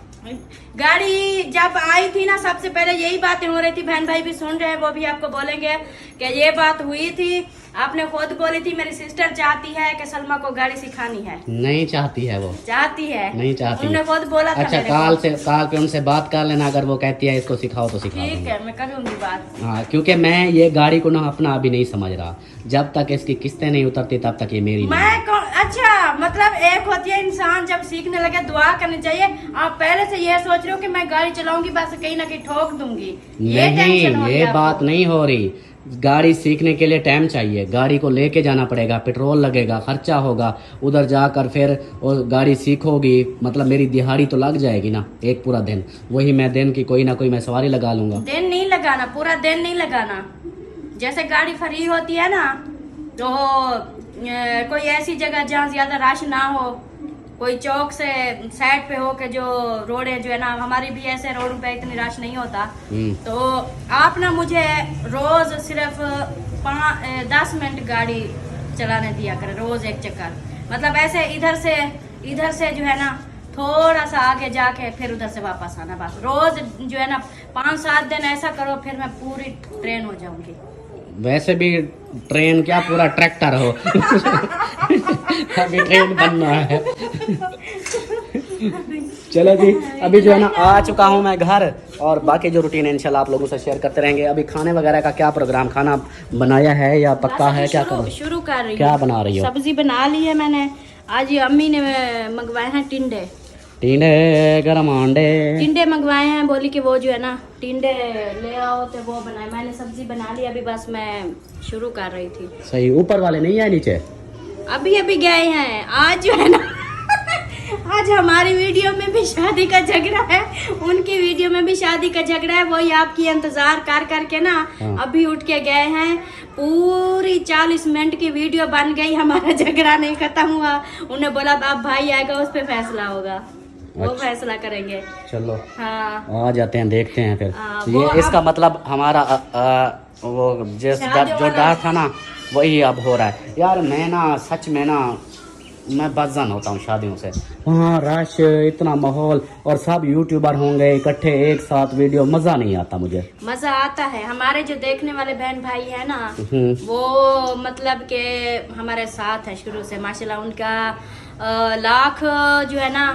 गाड़ी जब आई थी ना, सबसे पहले यही बातें हो रही थी। बहन भाई भी सुन रहे हैं, वो भी आपको बोलेंगे कि ये बात हुई थी। आपने खुद बोली थी मेरी सिस्टर चाहती है कि सलमा को गाड़ी सिखानी है। नहीं चाहती है वो। चाहती है? नहीं चाहती। उन्होंने खुद बोला था। अच्छा काल पे उनसे बात कर लेना, अगर वो कहती है इसको सिखाओ तो सिखाओ। ठीक है, मैं करूंगी बात। हाँ, क्योंकि मैं ये गाड़ी को ना अपना अभी नहीं समझ रहा। जब तक इसकी किस्तें नहीं उतरती तब तक ये मेरी नहीं। अच्छा मतलब एक होती है इंसान जब सीखने लगे दुआ करनी चाहिए। आप पहले से ये सोच रहे हो कि मैं गाड़ी चलाऊंगी बस कहीं ना कहीं ठोक दूंगी, ये बात नहीं हो रही। गाड़ी सीखने के लिए टाइम चाहिए, गाड़ी को लेके जाना पड़ेगा, पेट्रोल लगेगा, खर्चा होगा, उधर जाकर फिर वो गाड़ी सीखोगी, मतलब मेरी दिहाड़ी तो लग जाएगी ना एक पूरा दिन। वही मैं दिन की कोई ना कोई मैं सवारी लगा लूंगा। दिन नहीं लगाना, पूरा दिन नहीं लगाना। जैसे गाड़ी फ्री होती है ना, तो कोई ऐसी जगह जहाँ ज्यादा रश ना हो, कोई चौक से साइड पे हो के जो रोड है जो है ना, हमारी भी ऐसे रोड पे इतनी रश नहीं होता। तो आप ना मुझे रोज सिर्फ 10 मिनट गाड़ी चलाने दिया करें, रोज एक चक्कर। मतलब ऐसे इधर से जो है ना थोड़ा सा आगे जाके फिर उधर से वापस आना, बस। रोज जो है ना 5-7 दिन ऐसा करो, फिर मैं पूरी ट्रेन हो जाऊंगी। वैसे भी ट्रेन क्या, पूरा ट्रैक्टर हो। अभी ट्रेन बनना है। चलो जी, अभी जो है ना आ चुका हूँ मैं घर, और बाकी जो रूटीन है इंशाल्लाह आप लोगों से शेयर करते रहेंगे। अभी खाने वगैरह का क्या प्रोग्राम, खाना बनाया है या पक्का है? क्या करो? शुरू कर रही हूँ। क्या बना रही हो? सब्जी बना ली है मैंने। आज ये अम्मी ने मंगवाए हैं टिंडे गरम अंडे। टिंडे मंगवाए हैं, बोली कि वो जो है ना टिंडे ले आओ तो वो बनाए। मैंने सब्जी बना ली, अभी बस मैं शुरू कर रही थी। सही, ऊपर वाले नहीं है नीचे? अभी गए हैं। आज जो है ना आज हमारी वीडियो में भी शादी का झगड़ा है, उनकी वीडियो में भी शादी का झगड़ा है। वही आपकी इंतजार कर करके ना अभी उठ के गए हैं। पूरी 40 मिनट की वीडियो बन गई, हमारा झगड़ा नहीं खत्म हुआ। उन्हें बोला अब भाई आएगा उस पे फैसला होगा। वो अच्छा। फैसला करेंगे। चलो हाँ आ जाते हैं, देखते हैं फिर। हाँ, ये वो इसका मतलब हमारा वो जो डर था ना वही अब हो रहा है। यार मैं ना सच में ना मैं बदजन होता हूँ शादियों से। वहाँ रश, इतना माहौल और सब यूट्यूबर होंगे इकट्ठे एक साथ, वीडियो, मज़ा नहीं आता मुझे। मजा आता है। हमारे जो देखने वाले बहन भाई है ना, हम्म। वो मतलब के हमारे साथ है शुरू से माशाल्लाह। उनका लाख जो है ना,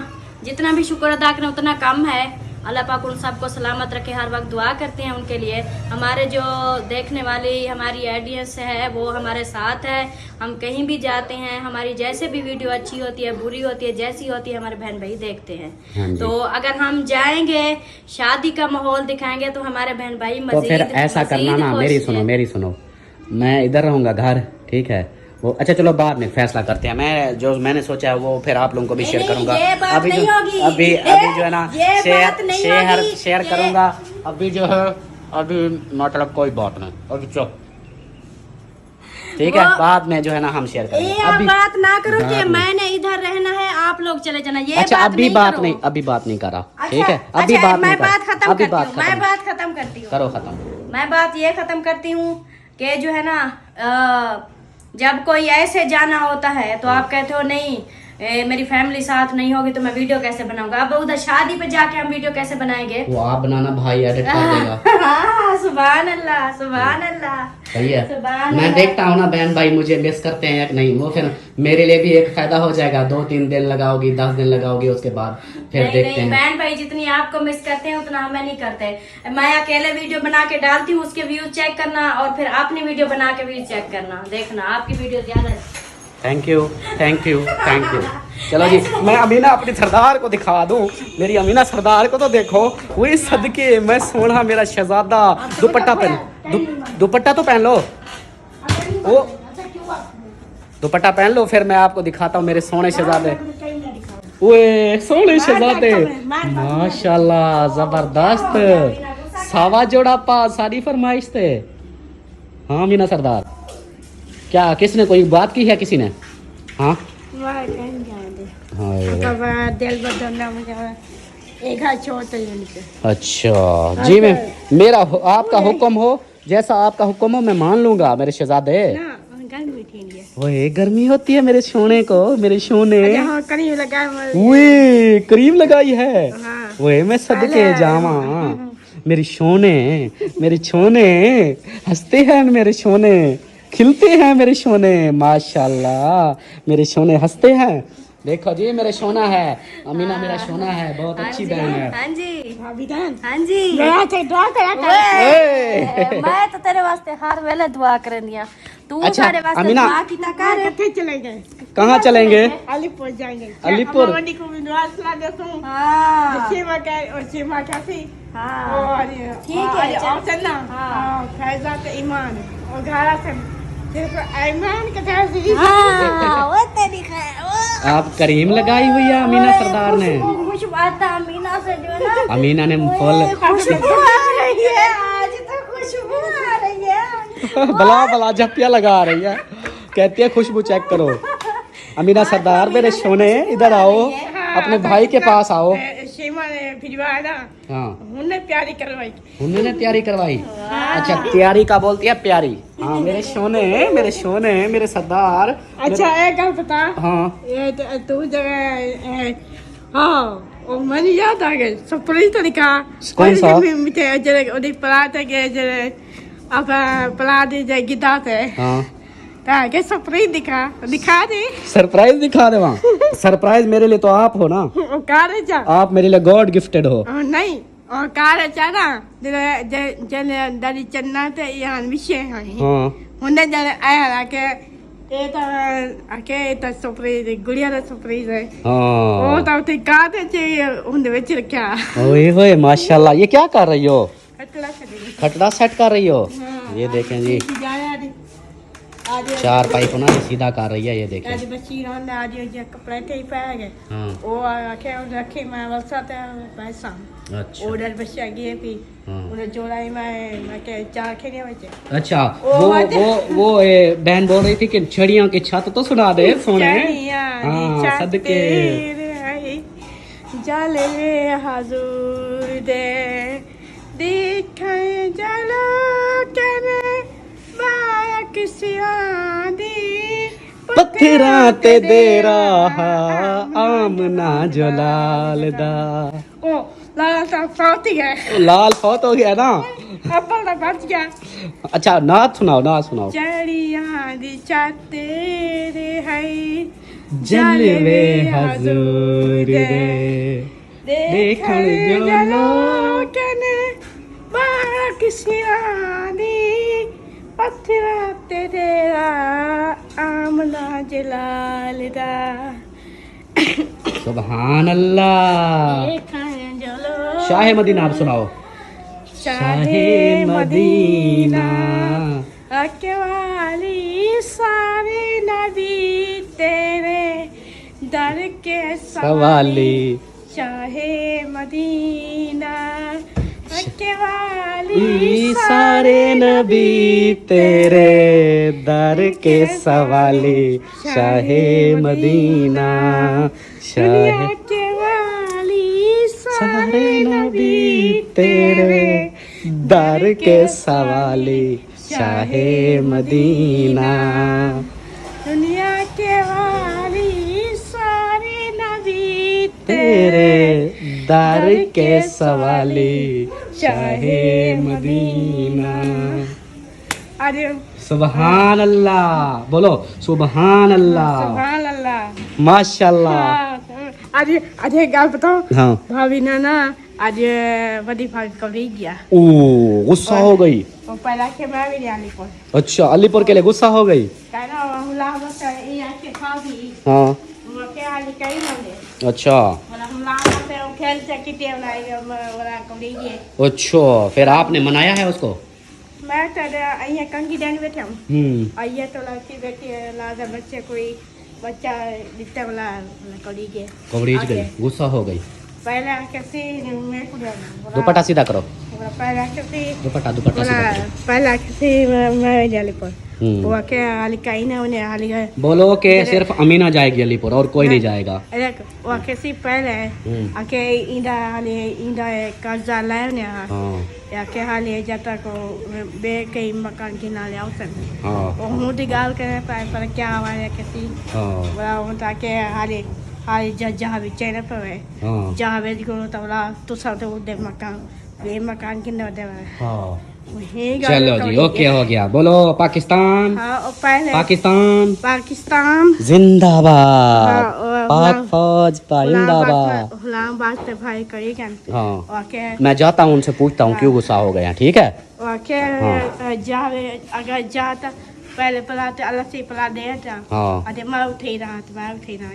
जितना भी शुक्र अदा करें उतना कम है। अल्लाह पाक उन सबको सलामत रखे, हर वक्त दुआ करते हैं उनके लिए। हमारे जो देखने वाली हमारी ऑडियंस है वो हमारे साथ है। हम कहीं भी जाते हैं, हमारी जैसे भी वीडियो अच्छी होती है बुरी होती है जैसी होती है, हमारे बहन भाई देखते हाँ हैं। जी। तो अगर हम जाएंगे शादी का माहौल दिखाएंगे तो हमारे बहन भाई तो फिर ऐसा करना ना, मेरी सुनो, मैं इधर रहूँगा घर, ठीक है वो। अच्छा चलो बाद में फैसला करते हैं। मैं जो मैंने सोचा है वो फिर आप लोगों को भी शेयर करूंगा। अभी जो अभी जो है ना शेयर करूंगा। अभी जो है अभी मतलब कोई बात नहीं, अभी चुप, ठीक है। बाद में जो है ना हम शेयर करेंगे। ये आप बात ना करो कि मैंने इधर रहना है आप लोग चले जाना। ये अच्छा बात अभी नहीं बात करो। नहीं, अभी बात नहीं कर रहा, अच्छा, ठीक है। अभी अच्छा, बात नहीं मैं बात खत्म अभी करती बात हूँ। मैं खत्म बात खत्म करती हूँ। करो, खत्म। मैं बात ये खत्म करती हूँ कि जो है ना जब कोई ऐसे जाना होता है तो आप कहते हो नहीं मेरी फैमिली साथ नहीं होगी तो मैं वीडियो कैसे बनाऊंगा। अब उधर शादी पे जाके हम वीडियो कैसे बनाएंगे? वो आप बनाना, भाई एडिट कर देगा। हाँ, सुभान अल्लाह, सुभान अल्लाह। सही है। सुभान मैं अल्लाह। देखता हूँ ना बहन भाई मुझे मिस करते हैं या नहीं, वो फिर मेरे लिए भी एक फायदा हो जाएगा। 2-3 दिन लगाओगी, 10 दिन लगाओगी, उसके बाद फिर नहीं देखते नहीं, हैं। बहन भाई जितनी आपको मिस करते हैं उतना हमें नहीं करते। मैं अकेले वीडियो बना के डालती हूँ, उसके व्यूज चेक करना और फिर अपनी वीडियो बना के व्यूज चेक करना, देखना आपकी वीडियो ज्यादा है। Thank you, thank you, thank you. चलो जी, मैं अमीना अपनी सरदार को दिखा दूं। मेरी अमीना सरदार को तो देखो, वही सदके मैं सोना मेरा शहजादा। दुपट्टा पहन, दुपट्टा तो पहन लो, वो दुपट्टा पहन लो, फिर मैं आपको दिखाता हूँ मेरे सोने शहजादे। ओए सोने शहजादे, माशाल्लाह जबरदस्त। सावा जोड़ा पा सारी फरमाइश थे। हाँ अमीना सरदार, क्या किसने कोई बात की है किसी ने? हाँ हाँ दिल बदलना मुझे एक हाथ छोड़ते ही उनके। अच्छा जी, मैं मेरा आपका हुक्म हो, जैसा आपका हुक्म हो मैं मान लूंगा मेरे शहजादे। ना गर्मी थी ये। ओए गर्मी होती है मेरे सोने को, मेरे सोने। हाँ करीम लगा ओए क्रीम लगाई है। हाँ। ओए मैं सदके जावा, मेरी सोने, मेरे सोने हंसते हैं, मेरे सोने खिलते हैं, मेरे सोने माशाल्लाह, मेरे सोने हंसते हैं। देखो जी मेरे सोना है, अमीना मेरा सोना है, बहुत अच्छी बहन है। हाँ जी, भाभी जान हाँ जी। मैं तो दुआ करा ओए, मैं तो तेरे वास्ते हर वेले दुआ करनिया। तू अच्छा, सारे वास्ते अमीना। दुआ कीता कर। कितने चले गए? कहाँ चलेंगे? अलीपुर जाएंगे। अलीपुर? अम्मा को भी दुआ सलाह देता हूँ। हाँ सीमा का और सीमा का सी हाँ और ठीक है, चल। और चलना हाँ। फैजा तो ईमान और घरा से सिर्फ ईमान के तरह से हाँ, वो तेरी खैर, वो आप करीम लगाई हुई है अमीना सरदार ने। खुशबू आता अमीना से जो है ना, अमीना ने फुल खुशबू आ रही है आज तो, खुशबू आ रही है। बला बला झप्पिया लगा रही है, कहती है खुशबू चेक करो। अमीना सरदार मेरे सोने इधर आओ, अपने भाई के पास आओ। सीमा ने भिजवाया ना, हाँ उन्होंने प्यारी करवाई। उन्होंने तैयारी करवाई। अच्छा तैयारी का बोलती है प्यारी। हाँ मेरे सोने, मेरे सोने, मेरे सरदार। अच्छा एक गल बता, हाँ ये तू जगह हाँ और मैंने याद आ गया सरप्राइज तो लिखा। कौन सा? मुझे जरे ओदी परात के जरे अब परात जे गिदा थे हाँ ताकि सरप्राइज दिखा दे। सरप्राइज दिखा दे वहाँ। सरप्राइज मेरे लिए तो आप हो ना, और कार जा आप मेरे लिए गॉड गिफ्टेड हो। और नहीं और कार जा ना जरे जने दादी चन्ना ते यहाँ विषय है हाँ उन्हें जरे आया के ये तो सरप्राइज गुड़िया का सरप्राइज है। हाँ ਉਹ ਤਾਂ ਉੱਥੇ ਕਾਹ ਤੇ ਹੁੰਦੇ ਵਿੱਚ ਰੱਖਿਆ ओए होए माशाल्लाह। ये क्या कर रही हो? ਖਟੜਾ ਛੱਡੀ खटड़ा सेट कर रही हो? हाँ। ये देखें जी, ਜਾਇਆ ਦੀ आज चार पाइप ना सीधा कर रही है, ये देखें। आज बच्ची रहंदा आज जे कपड़े थे पै गए हाँ ਉਹ ਆਖੇ ਉਹ ਰੱਖੇ ਮੈਂ ਵਲਸਾ ਤੇ ਪੈਸਾ अच्छा ऑर्डर बच्चा गए भी हाँ। उन्हें जोड़ाई मैं के चार खेने बचे अच्छा ओ, वो आज- वो बहन बोल रही थी कि छड़ियों की छत तो सुना दे सोने। हाँ सदके जलवे हजूर दे दिखे जलो कने बाया किसिया दी पत्थरां ते दे रहा आमना जलाल दा। ओ लाल सा फौत गया लाल फौत हो गया ना। अब्बल दा बच गया। अच्छा नात सुनाओ, नात सुनाओ। जड़ियां दी चाते रे है जलवे हजूर दे देखण जलो कने बाया किसिया दी पत्थरा ते तेरा आमना जलाल दा। सुभान अल्लाह। देखण जलो शाहे मदीना आप सुनाओ। शाहे मदीना अकेवाली सारे नबी तेरे दर के सवाली। शाहे मदीना अकेवाली सारे नबी तेरे दर के सवाली। शाहे मदीना शाहे के वाली सारे नबी तेरे दर के सवाली। शाहे मदीना दुनिया के वाली सारे नबी तेरे दर के सवाली। शाहे मदीना। अरे सुभान अल्लाह बोलो। सुभान अल्लाह सुभान अल्लाह माशाल्लाह। आज आज एक बात बताओ। हाँ। भाभी ने ना आज बड़ी भाभी को ले गया। ओ गुस्सा हो गई। वो पहला के मैं भी जाने को अच्छा अलीपुर के लिए गुस्सा हो गई। कहना हमला बस ये आके भाभी हाँ वो के आली कहीं ना ले अच्छा वाला हमला बस वो खेल से किटे वाला को ले गए। अच्छा फिर आपने मनाया है उसको। मैं तो अइया कंगी डैन बैठा हूँ। अइया तो लड़की बैठी है लाजा बच्चे कोई बच्चा दिखता वाला को ले गए। कवरेज गई गुस्सा हो गई। पहले कैसे मैं को दुपट्टा सीधा करो। पहले कैसे दुपट्टा दुपट्टा सीधा करो। पहले कैसे मैं जाले पर वो के आली कहीं ना उन्हें आली बोलो कि सिर्फ अमीना जाएगी अलीपुर और कोई नहीं जाएगा। अरे वो कैसे पहले आके इंदा आली इंदा कर्जा लाया ने हाँ या के हाली जाता को बे कई मकान की नाले आउसन हाँ वो मोटी गाल करे पर क्या हुआ है कैसी हाँ बड़ा होता के हाली हाली जहाँ भी चैन पर है हाँ जहाँ भी को तो बड़ा तो सब तो दे मकान वे मकान की न दे हाँ वही चलो जी ओके हो गया। बोलो पाकिस्तान हाँ और पहले पाकिस्तान पाकिस्तान जिंदाबाद। हाँ, पाक फौज जिंदाबाद। इस्लामाबाद से भाई करेगा हाँ ओके मैं जाता हूँ उनसे पूछता हूँ क्यों गुस्सा हो गया। ठीक है ओके जावे अगर जाता पहले पलाते अल्लाह से पला दे था। हाँ अरे मैं उठे रहा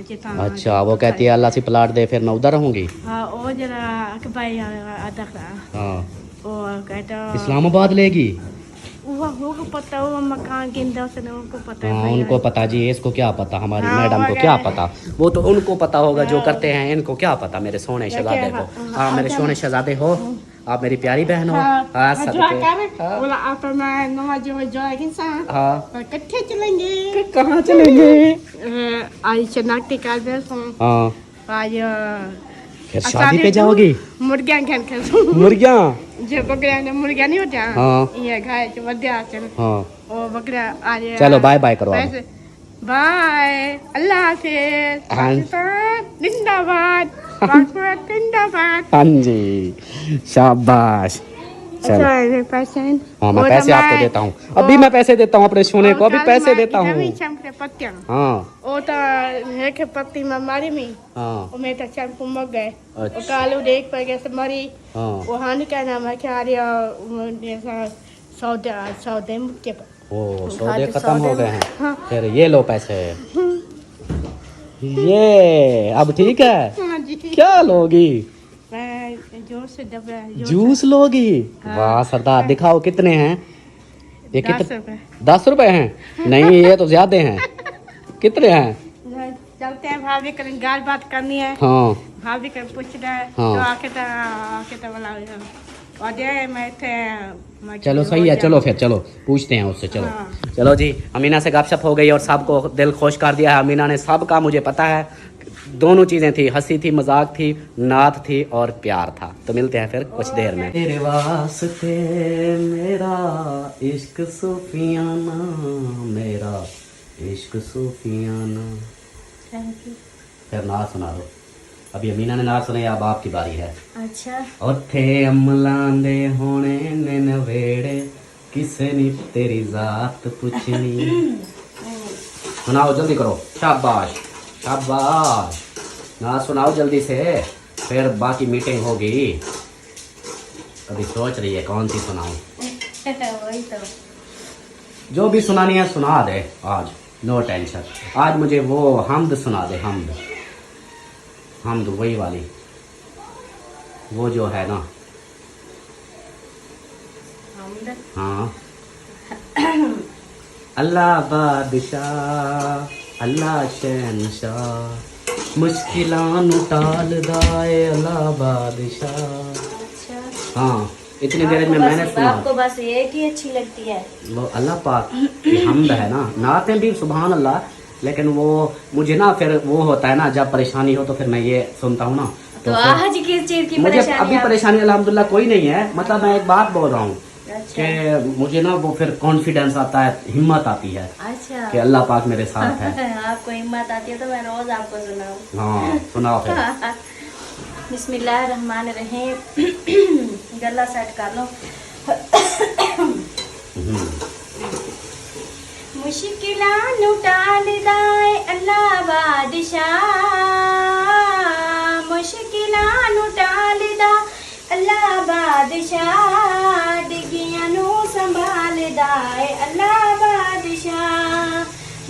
जितना अच्छा वो कहती है अल्लाह से प्लाट दे फिर मैं उधर रहूंगी। हाँ वो जरा भाई अदा हाँ वो कहता इस्लामाबाद लेगी। वो को पता वो मकान के अंदर से उनको पता है हाँ भाई। उनको पता जी इसको क्या पता हमारी हाँ, मैडम को वो क्या है। पता। वो तो उनको पता होगा जो करते हैं इनको क्या पता। मेरे सोने शहजादे को हाँ मेरे सोने शहजादे हो आप मेरी प्यारी बहन हो। हाँ सदके हाँ बोला आप मैं नमाज जो इंसान हाँ कट्ठे चलेंगे कहाँ चलेंगे। आज चनाक के काल में हाँ आज फिर शादी पे जाओगी। मुर्गियां खेल मुर्गियाँ जो बकरियां ने मुर्गियां नहीं होता हाँ ये गाय जो वध्या चल हाँ वो बकरियां आज चलो बाय बाय करो आप। बाय अल्लाह हाफिज पाकिस्तान जिंदाबाद पाकिस्तान जिंदाबाद। हाँ जी शाबाश चलो पैसे हाँ मैं पैसे आपको देता हूँ अभी मैं पैसे देता हूँ अपने सोने को अभी पैसे देता हूँ। हाँ वो तो एक पत्ती में मारी में हाँ वो मैं तो चल मर गए वो अच्छा कालू देख पर कैसे मरी हाँ वो हानि का नाम है क्या जैसा सौदे मुक्के पर ओ सौदे खत्म हो गए हैं। हाँ। फिर ये लो पैसे ये अब ठीक है। हाँ जी क्या लोगी मैं जोर से दबा जूस लोगी। वाह सरदार दिखाओ कितने हैं ये 10 रुपए 10 रुपए हैं। नहीं ये तो ज्यादा हैं। कितने हैं चलते हैं भाभी करें गाल बात करनी है हाँ भाभी कर पूछना है हाँ। तो आके तो वाला और मैं थे चलो सही है चलो फिर चलो पूछते हैं उससे। चलो हाँ। चलो जी अमीना से गपशप हो गई और सबको दिल खुश कर दिया है। अमीना ने सब का मुझे पता है दोनों चीजें थी, हंसी थी, मजाक थी, नात थी और प्यार था। तो मिलते हैं फिर कुछ देर में। तेरे वास्ते मेरा इश्क सूफियाना, मेरा इश्क सूफियाना। Thank you. फिर नात सुना दो। अभी अमीना ने नात सुनाई, अब आपकी बारी है। अच्छा। ਉੱਥੇ ਅਮਲਾਂ ਦੇ ਹੋਣੇ ਨੇ ਨਵੇੜੇ, ਕਿਸੇ ਨੀ तेरी जात पुछनी। सुनाओ जल्दी करो, शाबाश शाबाश। ना सुनाओ जल्दी से, फिर बाकी मीटिंग होगी। अभी सोच रही है कौन सी सुनाऊं। वही तो। जो भी सुनानी है सुना दे आज, नो टेंशन। आज मुझे वो हमद सुना दे, हमद हमद वही वाली, वो जो है ना। हमद। हाँ। अल्लाह बादशाह, अल्लाह शहनशाह, मुश्किलां नू टालदा है अल्लाह बादशाह। अच्छा। हाँ, इतनी देर में मैंने सुना। आपको बस एक ही अच्छी लगती है? वो अल्लाह पाक की हमद है ना, नातें भी सुभान अल्लाह, लेकिन वो मुझे ना फिर वो होता है ना, जब परेशानी हो तो फिर मैं ये सुनता हूँ ना। तो आज किस चीज की मुझे परेशानी? अभी परेशानी अल्हम्दुलिल्लाह कोई नहीं है, मतलब मैं एक बात बोल रहा हूँ अच्छा। कि मुझे ना वो फिर कॉन्फिडेंस आता है, हिम्मत आती है अच्छा। कि अल्लाह पाक मेरे साथ है। आपको हिम्मत आती है तो मैं रोज आपको सुनाऊं। हाँ सुनाओ फिर। बिस्मिल्लाहिर्रहमानिर्रहीम। गला सेट कर लो। मुश्किलां नू टालदा है अल्लाह बादशाह, मुश्किलां नू टालदा अल्लाह बादशाह, डिगियां नू संभालदा है अल्लाह बादशाह,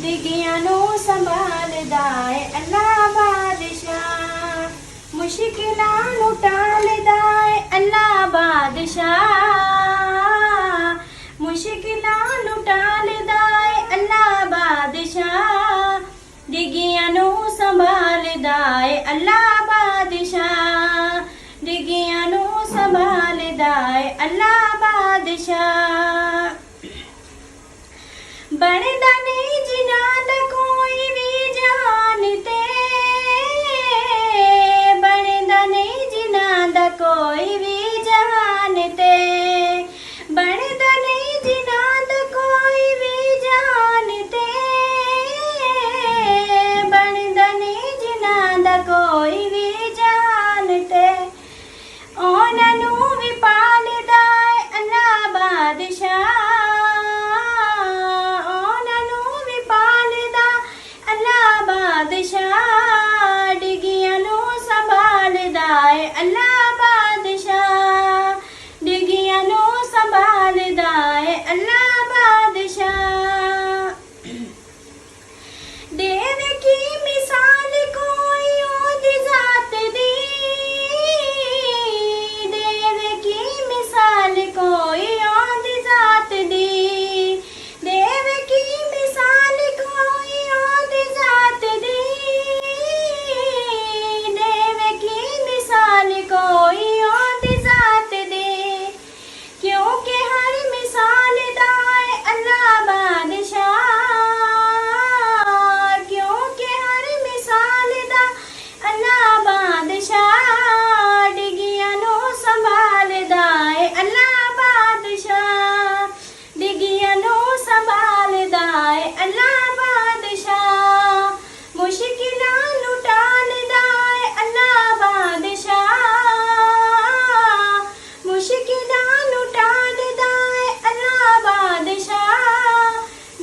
डिगियां नू संभालदा है अल्लाह बादशाह, मुश्किलां नू टालदा है अल्लाह बादशाह, मुश्किलां नू टालदा है अल्लाह बादशाह, डिगियां नू संभालदा है अल्लाह बादशाह, डिगियां नू संभालदा है अल्लाह बादशाह। बनदा नहीं जिन्हां दा कोई भी जहान ते, बनदा नहीं जिन्हां दा कोई भी जहान ते, बनदा नहीं जिन्हां दा कोई भी जहान ते, बनदा नहीं जिन्हां दा कोई भी जहान ते, ਉਹਨਾਂ ਨੂੰ ਵੀ ਪਾਲਦਾ ਹੈ ਅੱਲਾਹ ਬਾਦਸ਼ਾਹ, ਉਹਨਾਂ ਨੂੰ ਵੀ ਪਾਲਦਾ ਅੱਲਾਹ ਬਾਦਸ਼ਾਹ, ਡਿੱਗੀਆਂ ਨੂੰ ਸੰਭਾਲਦਾ ਹੈ ਅੱਲਾਹ ਬਾਦਸ਼ਾਹ, ਡਿੱਗੀਆਂ ਨੂੰ ਸੰਭਾਲਦਾ ਹੈ ਅੱਲਾਹ ਬਾਦਸ਼ਾਹ। ਦੇਵੇ ਕੀ ਮਿਸਾਲ ਕੋਈ ਉਹਦੀ ਜ਼ਾਤ ਦੀ, मिसाल कोई औंदी जात दी, देवे की मिसाल कोई औंदी जात दी, देवे की मिसाल कोई औंदी जात दी, क्योंकि हर मिसाल दाए अल्लाह बादशाह, क्योंकि हर मिसाल दा अल्लाह बादशाह, डिगियां नू संभालदा है अल्लाह बादशाह, डिगियां नू संभालदा है अल्लाह बादशाह, मुश्किलां नू टालदा है अल्लाह बादशाह, मुश्किलां नू टालदा है अल्लाह बादशाह,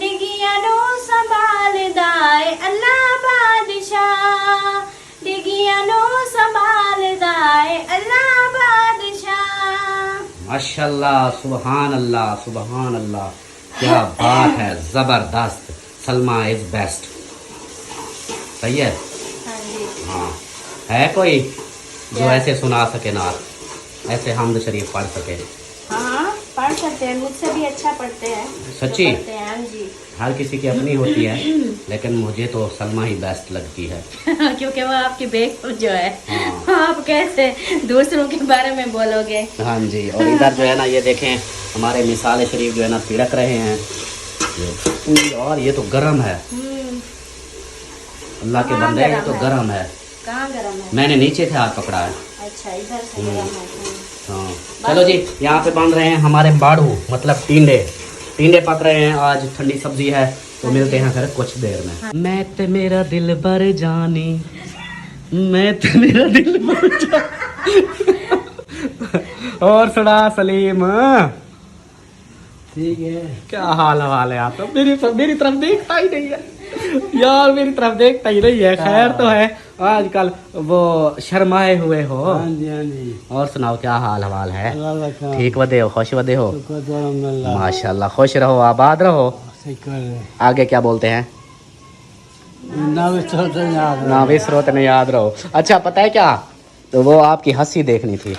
डिगियां नू संभालदा है अल्लाह बादशाह, डिगियां नू संभालदा है अल्लाह बादशाह। माशाल्लाह, सुबहान अल्लाह, सुबहान अल्लाह, क्या बात है, जबरदस्त। Salma is best. सही है। हाँ जी। हाँ, है कोई जो ऐसे सुना सके नात, ऐसे हमद शरीफ पढ़ सके? हाँ पढ़ सकते हैं, मुझसे भी अच्छा पढ़ते हैं। सच्ची? तो पढ़ते हैं, हाँ जी। हर किसी की अपनी होती है, लेकिन मुझे तो सलमा ही बेस्ट लगती है। क्योंकि वो आपकी बेगम जो है। हाँ। आप कैसे दूसरों के बारे में बोलोगे? हाँ जी। और इधर जो है ना, ये देखें हमारे मिसाल शरीफ जो है ना तिड़क रहे हैं। और ये तो गरम है, अल्लाह के हाँ, बंदे, ये गरम तो है। गरम है। कहाँ गरम है? मैंने नीचे से हाथ पकड़ा है। अच्छा इधर से गरम है। हाँ चलो जी, यहाँ पे बन रहे हैं हमारे बाड़ू, मतलब टींडे। टींडे पक रहे हैं, आज ठंडी सब्जी है, तो मिलते हैं फिर कुछ देर में। मैं ते मेरा दिल बर जानी, मैं ते मेरा दिल बर जानी। और सुना सलीम, ठीक है। क्या हाल है आप तो? मेरी तरफ देखता ही नहीं है यार, मेरी तरफ देखता ही नहीं है। खैर तो है, आजकल वो शर्माए हुए हो। हाँ जी हाँ जी। और सुनाओ क्या हाल हवाल है? अल्लाह रखा। ठीक वदे हो, खुश वदे हो? शुक्र तो अल्हम्दुलिल्लाह। माशाल्लाह, खुश रहो, आबाद रहो। शुक्र है। आगे क्या बोलते हैं? ना विसरो तो याद रहे। ना विसरो तो याद रहो। अच्छा पता है क्या, तो वो आपकी हंसी देखनी थी।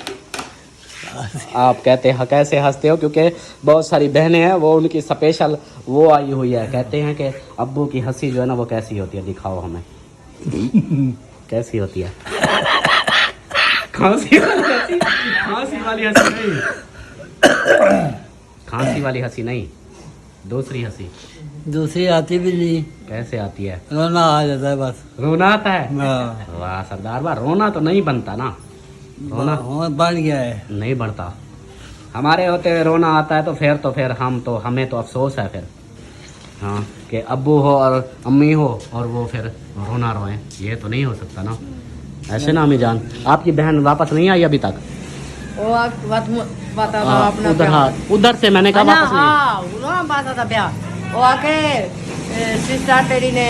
आप कहते हैं कैसे हंसते हो, क्योंकि बहुत सारी बहनें हैं, वो उनकी स्पेशल वो आई हुई है। कहते हैं कि अब्बू की हंसी जो है ना वो कैसी होती है, दिखाओ हमें। कैसी होती है? खांसी वाली हंसी, खांसी वाली हंसी नहीं, खांसी वाली हंसी नहीं, दूसरी हंसी। दूसरी आती भी नहीं, कैसे आती है? रोना आ जाता है बस। रोना आता है? हाँ। वाह सरदार वाह, रोना तो नहीं बनता ना, रोना हाँ, बन गया है। नहीं बढ़ता। हमारे होते हुए रोना आता है तो फिर हमें तो अफसोस है फिर, हाँ, कि अब्बू हो और अम्मी हो और वो फिर रोना रोए, ये तो नहीं हो सकता ना। ऐसे ना अम्मी जान, आपकी बहन वापस नहीं आई अभी तक? वो बात अपना उधर, हाँ उधर से मैंने कहा वापस नहीं। हाँ वो बात था प्या, वो आके सिस्टर तेरी ने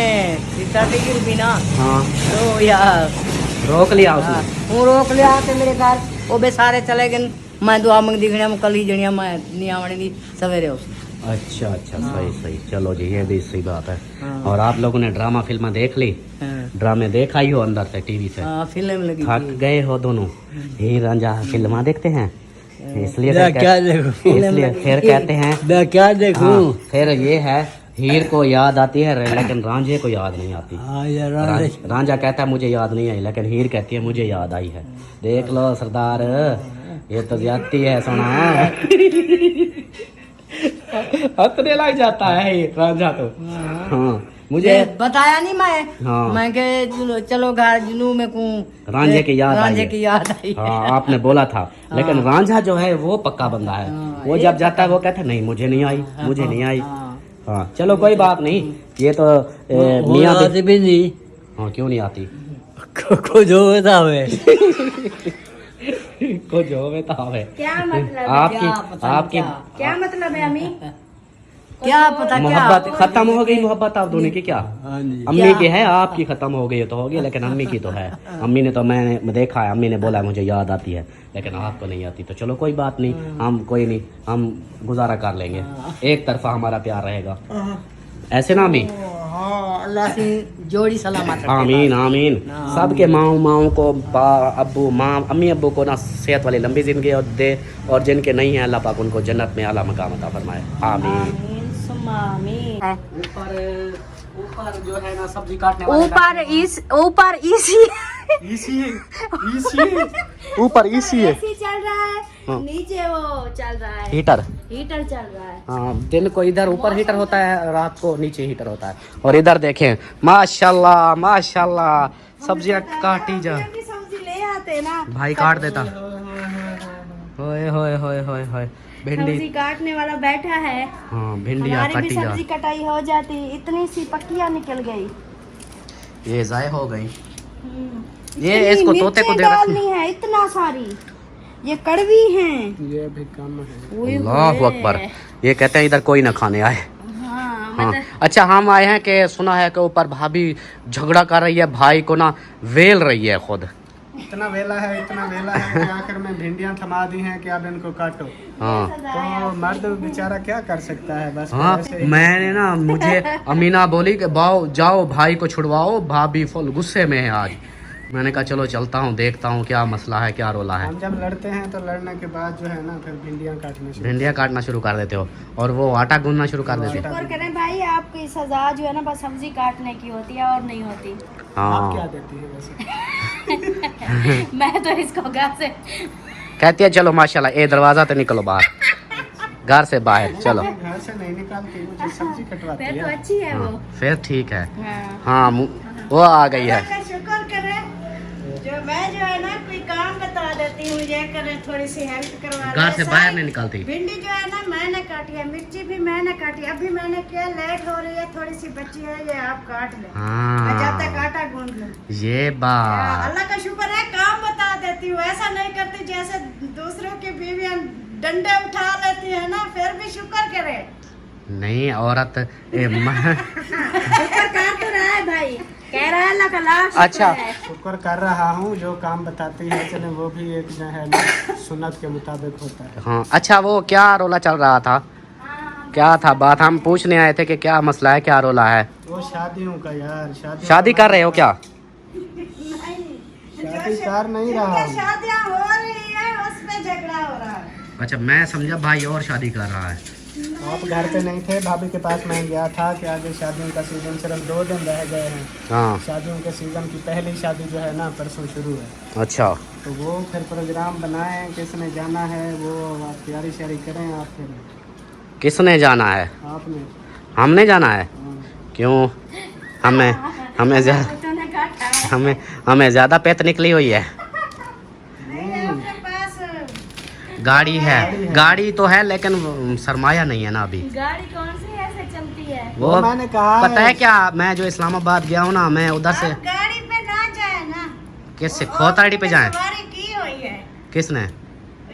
सिस्टर तेरी भी ना, हाँ तो यार रोक लिया उसने। हूँ रोक लिया के मेरे घर, वो बेसारे चले गए। मैं दुआ मंग दिखने में कल ही जनिया मैं नहीं आवने दी सवेरे उसने। अच्छा अच्छा, सही सही, चलो जी ये भी सही बात है। हाँ। और आप लोगों ने ड्रामा फिल्म देख ली? ड्रामे देखा ही हो अंदर से, टीवी से? हाँ फिल्म लगी थक थी। गए हो दोनों? हीर रांझा फिल्म देखते हैं, इसलिए मैं फिर क्या देखूं? इसलिए फिर कहते हैं मैं क्या देखूं? हाँ, फिर ये है हीर को याद आती है लेकिन रांझे को याद नहीं आती। हाँ यार, रांझा कहता है मुझे याद नहीं आई, लेकिन हीर कहती है मुझे याद आई है। देख लो सरदार, ये तो ज्यादती है सोना। हंसने लग जाता है ये रांझा तो। हाँ मुझे बताया नहीं मैं, हाँ। मैं के चलो घर जुनू में को रांझे की याद आई रांझे है। की याद आई। हाँ आपने बोला था, लेकिन रांझा जो है वो पक्का बंदा है। वो जब जाता है वो कहता है नहीं मुझे नहीं आई, मुझे नहीं आई। हाँ चलो कोई बात नहीं, ये तो मियाँ आती भी नहीं। हाँ क्यों नहीं आती? कुछ होता है। कुछ होवे तो होवे। क्या मतलब है? आपकी क्या मतलब है अम्मी? क्या पता क्या मोहब्बत खत्म हो गई, मोहब्बत आप दोनों की क्या? हाँ जी। अम्मी की है, आपकी खत्म हो गई तो हो गई, लेकिन अम्मी की तो है। अम्मी ने तो मैंने देखा है, अम्मी ने बोला मुझे याद आती है, लेकिन आपको नहीं आती। तो चलो कोई बात नहीं, हम कोई नहीं, हम गुजारा कर लेंगे, एक तरफा हमारा प्यार रहेगा। ऐसे ना अम्मी? हाँ अल्लाह से जोड़ी सलामत रखे। आमीन आमीन। सबके माओ को, अब्बू माँ अम्मी अब्बू को ना सेहत वाली लंबी जिंदगी और दे, और जिनके नहीं है अल्लाह पाक उनको जन्नत में आला मकाम अता फरमाए। आमीन। ऊपर जो है ना सब्जी काटने वाले ऊपर इसी ऊपर इसी है, एसी चल रहा है, हाँ। नीचे वो चल रहा है, हीटर। हीटर चल रहा है। हाँ दिन को इधर ऊपर हीटर होता है, रात को नीचे हीटर होता है। और इधर देखें माशाल्लाह माशाल्लाह, सब्जियां काटी जा, की सब्जी ले आते ना, भाई काट देता। होए होए होए होए होए, सब्जी भिंडी, काटने वाला बैठा है। हाँ भिंडिया हमारी भी काटी जा। सब्जी कटाई हो जाती, इतनी सी पक्कियां निकल गई। ये जाय हो गई। ये इतनी इसको तोते को मिर्ची दे रखी। डालनी है, इतना सारी, ये कड़वी हैं। ये भी कम है। अल्लाहु अकबर। ये कहते हैं इधर कोई ना खाने आए। हाँ, हाँ अच्छा, हम आए हैं कि सुना है कि ऊपर भाभी झगड़ा कर रही है, भाई को ना वेल रही है खुद। इतना वेला है कि आखिर में भिंडियां थमा दी हैं कि अब इनको काटो। हाँ तो मर्द बेचारा क्या कर सकता है, बस हाँ, ऐसे ही। मैंने ना, मुझे अमीना बोली कि बाओ जाओ भाई को छुड़वाओ, भाभी फुल गुस्से में है आज। मैंने कहा चलो चलता हूँ, देखता हूँ क्या मसला है, क्या रोला है। हम जब लड़ते हैं तो लड़ने के बाद जो है ना फिर भिंडियां काटने शुरू। भिंडियाँ काटना शुरू कर देते हो और वो आटा गूंदना शुरू कर देते हो। शुक्र करें भाई, आपकी सजा जो है ना बस सब्जी काटने की होती है और नहीं होती। आप क्या हाँ देती है वैसे? मैं तो इसको घर से कहती है चलो माशाल्लाह, ये दरवाजा तो निकलो बाहर, घर से बाहर चलो। घर से नहीं निकालती, मुझे सब्जी कटवाती फिर तो है। अच्छी है वो। हाँ, फिर ठीक है। हाँ। हाँ वो आ गई है। शुक्र करें जो मैं जो है ना कोई काम बता देती हूँ, ये करे थोड़ी सी हेल्प करवा घर से बाहर नहीं निकलती। भिंडी जो है ना मैंने काटी है, मिर्ची भी मैंने काटी, अभी मैंने किया, लेट हो रही है, थोड़ी सी बची है, ये आप काट ले। मैं जब तक आटा गूंद लूं। ये बात अल्लाह का शुक्र है, काम बता देती हूँ, ऐसा नहीं करती जैसे दूसरों की बीवियां डंडे उठा लेती है ना, फिर भी शुक्र करे। नहीं औरत शुक्र कर तो रहा है भाई, कह रहा है अल्लाह का लाख शुक्र अच्छा। है। शुक्र कर रहा हूँ, जो काम बताती है चले वो भी एक जो है ना सुन्नत के मुताबिक होता है। हाँ अच्छा, वो क्या रोला चल रहा था, क्या था बात? हम पूछने आए थे कि क्या मसला है, क्या रोला है? वो शादियों का यार, शादी कर रहे हो क्या? शादी कर नहीं रहा हूँ। शादियाँ हो रही है, उस पे झगड़ा हो रहा है। अच्छा, मैं समझा भाई और शादी कर रहा है। आप घर पे नहीं थे, भाभी के पास मैं गया था कि आगे शादियों का सीजन सिर्फ 2 दिन रह गए हैं। हाँ शादियों के सीजन की पहली शादी जो है ना परसों शुरू है। अच्छा, तो वो फिर प्रोग्राम बनाए, किसने जाना है वो आप तैयारी श्यारी करें। आप फिर किसने जाना है? आपने हमने जाना है? हाँ। क्यों? हमें हमें ज्यादा तूने काटा। हमें ज्यादा पेट निकली हुई है। नहीं, आपके पास गाड़ी है, गाड़ी तो है लेकिन सरमाया नहीं है ना अभी। गाड़ी कौन सी ऐसे चलती है? वो मैंने कहा पता है क्या, मैं जो इस्लामाबाद गया हूँ ना, मैं उधर से आप गाड़ी पे ना जाए ना। किससे खोताड़ी पे जाए? सवारी की हुई है, किसने?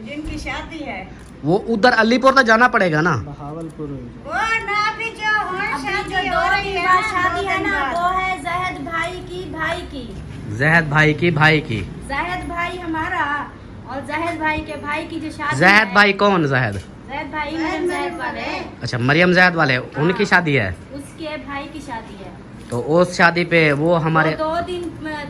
जिनकी शादी है वो उधर अलीपुर तो जाना पड़ेगा ना। बहावलपुर। वो ना भी जो हो अभी शादी जो हो 2 रही दिन है बाद ना, शादी 2 है दिन ना, बाद। वो है जहद भाई की जहद भाई की भाई की। जहद भाई हमारा और जहद भाई के भाई की जो शादी जहद है। भाई कौन? जहद? जहद भाई मरियम जहद वाले, अच्छा, मरियम जहद वाले, उनकी शादी है। उसके भाई की शादी है। तो उस शादी पे वो हमारे वो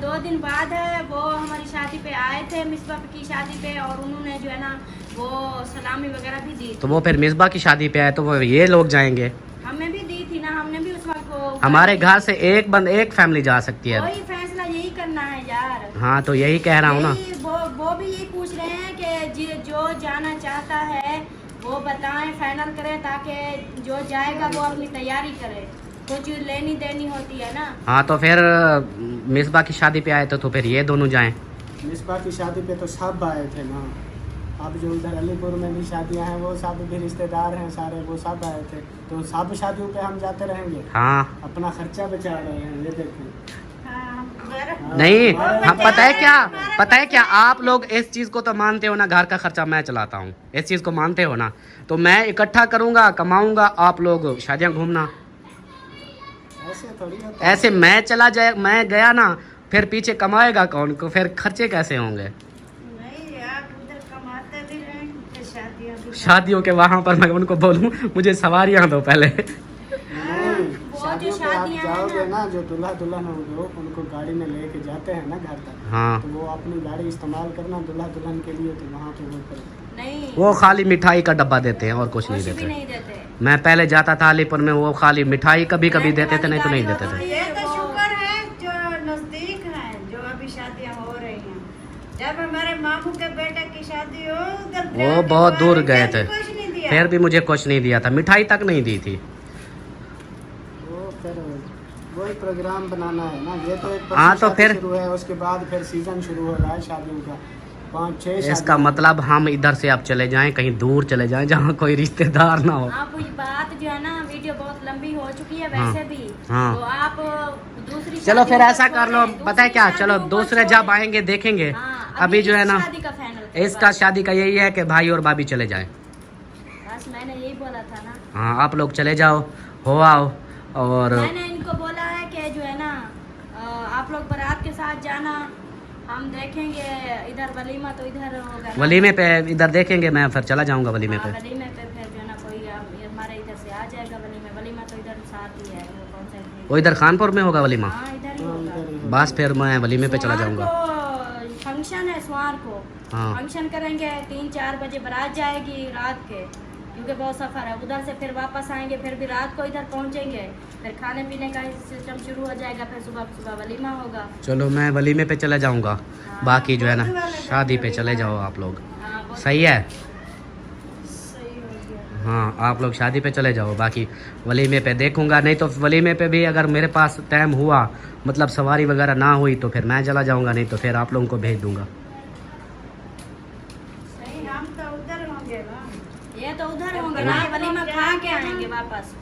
2 दिन बाद है, वो हमारी शादी पे आए थे, मिसबा की शादी पे, और उन्होंने जो है ना वो सलामी वगैरह भी दी। तो वो फिर मिसबा की शादी पे आए, तो वो ये लोग जाएंगे। हमें भी दी थी ना, हमने भी उस वक्त को हमारे घर से एक फैमिली जा सकती है। वही फैसला यही करना है यार। हाँ तो यही कह रहा हूँ ना। वो भी यही पूछ रहे हैं कि जो जाना चाहता है वो बताएं, फाइनल करें, ताकि जो जाएगा वो अपनी तैयारी करे, कुछ लेनी देनी होती है ना। हाँ तो फिर मिसबा की शादी पे आए तो फिर ये दोनों जाएं। मिसबा की शादी पे तो सब आए थे ना। अब जो उधर अलीपुर में भी शादियां हैं वो सब भी रिश्तेदार हैं सारे, वो सब आए थे। तो सब शादियों पे हम जाते रहेंगे, हाँ अपना खर्चा बचा रहे हैं। ये देखिए नहीं, हम पता है क्या, आप लोग इस चीज को तो मानते हो ना, घर का खर्चा मैं चलाता हूँ, इस चीज को मानते हो ना। तो मैं इकट्ठा करूंगा, कमाऊंगा, आप लोग शादियां घूमना। ऐसे थोड़ी होता है। ऐसे मैं गया ना, फिर पीछे कमाएगा कौन को, फिर खर्चे कैसे होंगे? नहीं, आप उधर कमाते भी रहेंगे, शादियाँ भी। शादियों के वहां पर मैं उनको बोलूं मुझे सवारियां दो पहले। वो जो शादियों पे आप शादियां हैं जाओगे ना, ना, जो दूल्हा दुल्हन होंगे उनको गाड़ी में लेके जाते हैं ना घर तक, हाँ तो वो अपनी गाड़ी इस्तेमाल करना दूल्हा दुल्हन के लिए, तो वहाँ पे वो फिर नहीं, वो खाली मिठाई का डब्बा देते हैं और कुछ नहीं कुछ भी देते। नहीं देते। मैं पहले जाता था अलीपुर में, वो खाली मिठाई कभी कभी देते थे, नहीं तो नहीं देते थे। ये तो शुक्र है जो नजदीक है, जो अभी शादियाँ हो रही हैं। जब हमारे मामू के बेटे की शादी हो, उधर वो बहुत दूर गए थे, कुछ नहीं दिया। फिर भी मुझे कुछ नहीं दिया था, मिठाई तक नहीं दी थी। वो फिर वही प्रोग्राम बनाना है ना। ये तो एक हाँ, तो शादी फिर शुरू है, उसके बाद फिर सीजन शुरू हो रहा है शादियों का, 5-6 इसका मतलब हम इधर से अब चले जाएं, कहीं दूर चले जाएं जहाँ कोई रिश्तेदार ना हो। आप ये बात जो है ना, वीडियो बहुत लंबी हो चुकी है वैसे भी, हाँ। तो आप दूसरी चलो शादी फिर को ऐसा कर लो, छोड़ें, पता है क्या, दूसरी चलो शादियों को दूसरे छोड़ें। जब आएंगे देखेंगे। हाँ, अभी जो है इस ना, शादी का फाइनल इसका शादी का यही है कि भाई और भाभी चले जाएं। बस मैंने यही बोला था ना। हाँ, आप लोग चले जाओ, हो आओ। और मैंने इनको बोला है कि जो है ना आप लोग बारात के साथ जाना, हम देखेंगे इधर वलीमा तो इधर होगा ना। वलीमे पे इधर देखेंगे, मैं फिर चला जाऊंगा वलीमे पे। हाँ, वलीमे पे फिर जो है ना कोई हमारे इधर से आ जाएगा वलीमा तो इधर साथ ही है, वो कौन सा है? वो इधर खानपुर में होगा वलीमा। हाँ इधर ही होगा। बस फिर मैं वलीमे पे चला जाऊंगा। फंक्शन है सोमवार को, हाँ। फंक्शन करेंगे, 3-4 बजे बारात जाएगी रात के, क्योंकि बहुत सफ़र है। उधर से फिर वापस आएंगे, फिर भी रात को इधर पहुंचेंगे, फिर खाने पीने का सिस्टम शुरू हो जाएगा, फिर सुबह वलीमा होगा। चलो मैं वलीमे पे चला जाऊंगा, हाँ। बाकी जो है ना शादी पे चले जाओ आप लोग। हाँ, बहुत सही है। सही हो गया। हाँ आप लोग शादी पे चले जाओ, बाकी वलीमे पे देखूंगा, नहीं तो वलीमे पे भी अगर मेरे पास टाइम हुआ, मतलब सवारी वगैरह ना हुई तो फिर मैं चला जाऊंगा, नहीं तो फिर आप लोगों को भेज दूंगा। हम तो उधर होंगे ना। ये तो उधर होंगे ना, वलीमा खा के आएंगे वापस।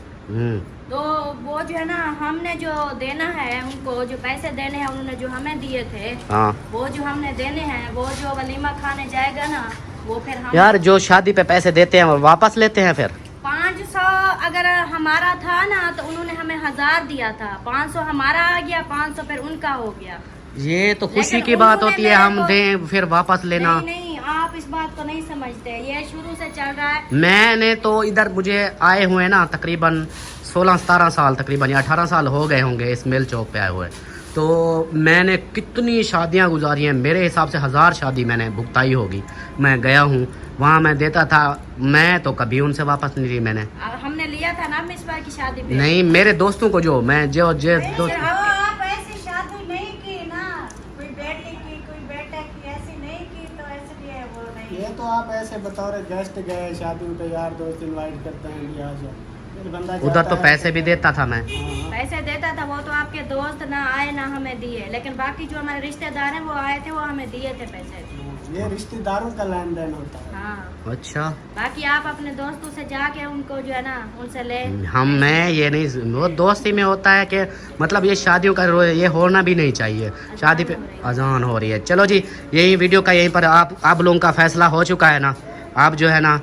तो वो जो है ना, हमने जो देना है उनको, जो पैसे देने हैं उन्होंने जो हमें दिए थे, हाँ वो जो हमने देने हैं, वो जो वलीमा खाने जाएगा ना, वो फिर हम यार जो शादी पे पैसे देते हैं वो वापस लेते हैं फिर। 500 अगर हमारा था ना, तो उन्होंने हमें 1000 दिया था, 500 हमारा आ गया, 500 फिर उनका हो गया। ये तो खुशी लेकिन की बात उन्होंने होती है, मेरे हम को- दें फिर वापस लेना। नहीं नहीं, आप इस बात को नहीं समझते, ये शुरू से चल रहा है। मैंने तो इधर मुझे आए हुए ना तकरीबन 16-17 साल, तकरीबन या 18 साल हो गए होंगे इस मेल चौक पे आए हुए। तो मैंने कितनी शादियां गुजारी हैं, मेरे हिसाब से 1000 शादी मैंने भुगताई होगी। मैं गया हूँ वहाँ, मैं देता था, मैं तो कभी उनसे वापस नहीं ली मैंने। और हमने लिया था ना मिसबा की शादी पे। नहीं, मेरे दोस्तों को जो मैं जो दोस्त आप ऐसी शादी नहीं की ना, कोई बेटी की कोई बेटे की ऐसी नहीं की, तो इसलिए वो नहीं। ये तो आप ऐसे बतौर गेस्ट गए शादी पे, यार दोस्त इनवाइट करते हैं लिहाजा, फिर बंदा उधर जाता तो है पैसे भी देता था मैं। हाँ। पैसे देता था, वो तो आपके दोस्त ना आए ना हमें दिए, लेकिन बाकी जो हमारे रिश्तेदार हैं वो आए थे, वो हमें दिए थे पैसे। ये रिश्तेदारों का लेन देन होता है। हाँ, अच्छा, बाकी आप अपने दोस्तों से जाके उनको जो है ना, उनसे ले। मैं ये नहीं, वो दोस्ती में होता है कि मतलब ये शादियों का ये होना भी नहीं चाहिए। शादी पे अजान हो रही है। चलो जी, यही वीडियो का यहीं पर आप लोगों का फैसला हो चुका है ना। आप जो है ना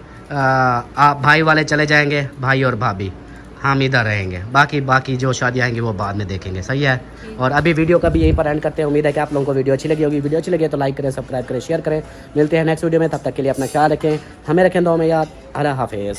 आप भाई वाले चले जाएंगे, भाई और भाभी, हम इधर रहेंगे, बाकी जो शादियाँ आएंगी वो बाद में देखेंगे, सही है। और अभी वीडियो का भी यहीं पर एंड करते हैं। उम्मीद है कि आप लोगों को वीडियो अच्छी लगी होगी। वीडियो अच्छी लगी तो लाइक करें, सब्सक्राइब करें, शेयर करें। मिलते हैं नेक्स्ट वीडियो में, तब तक के लिए अपना ख्याल रखें, हमें रखें दुआ में याद। अल्लाह हाफिज़।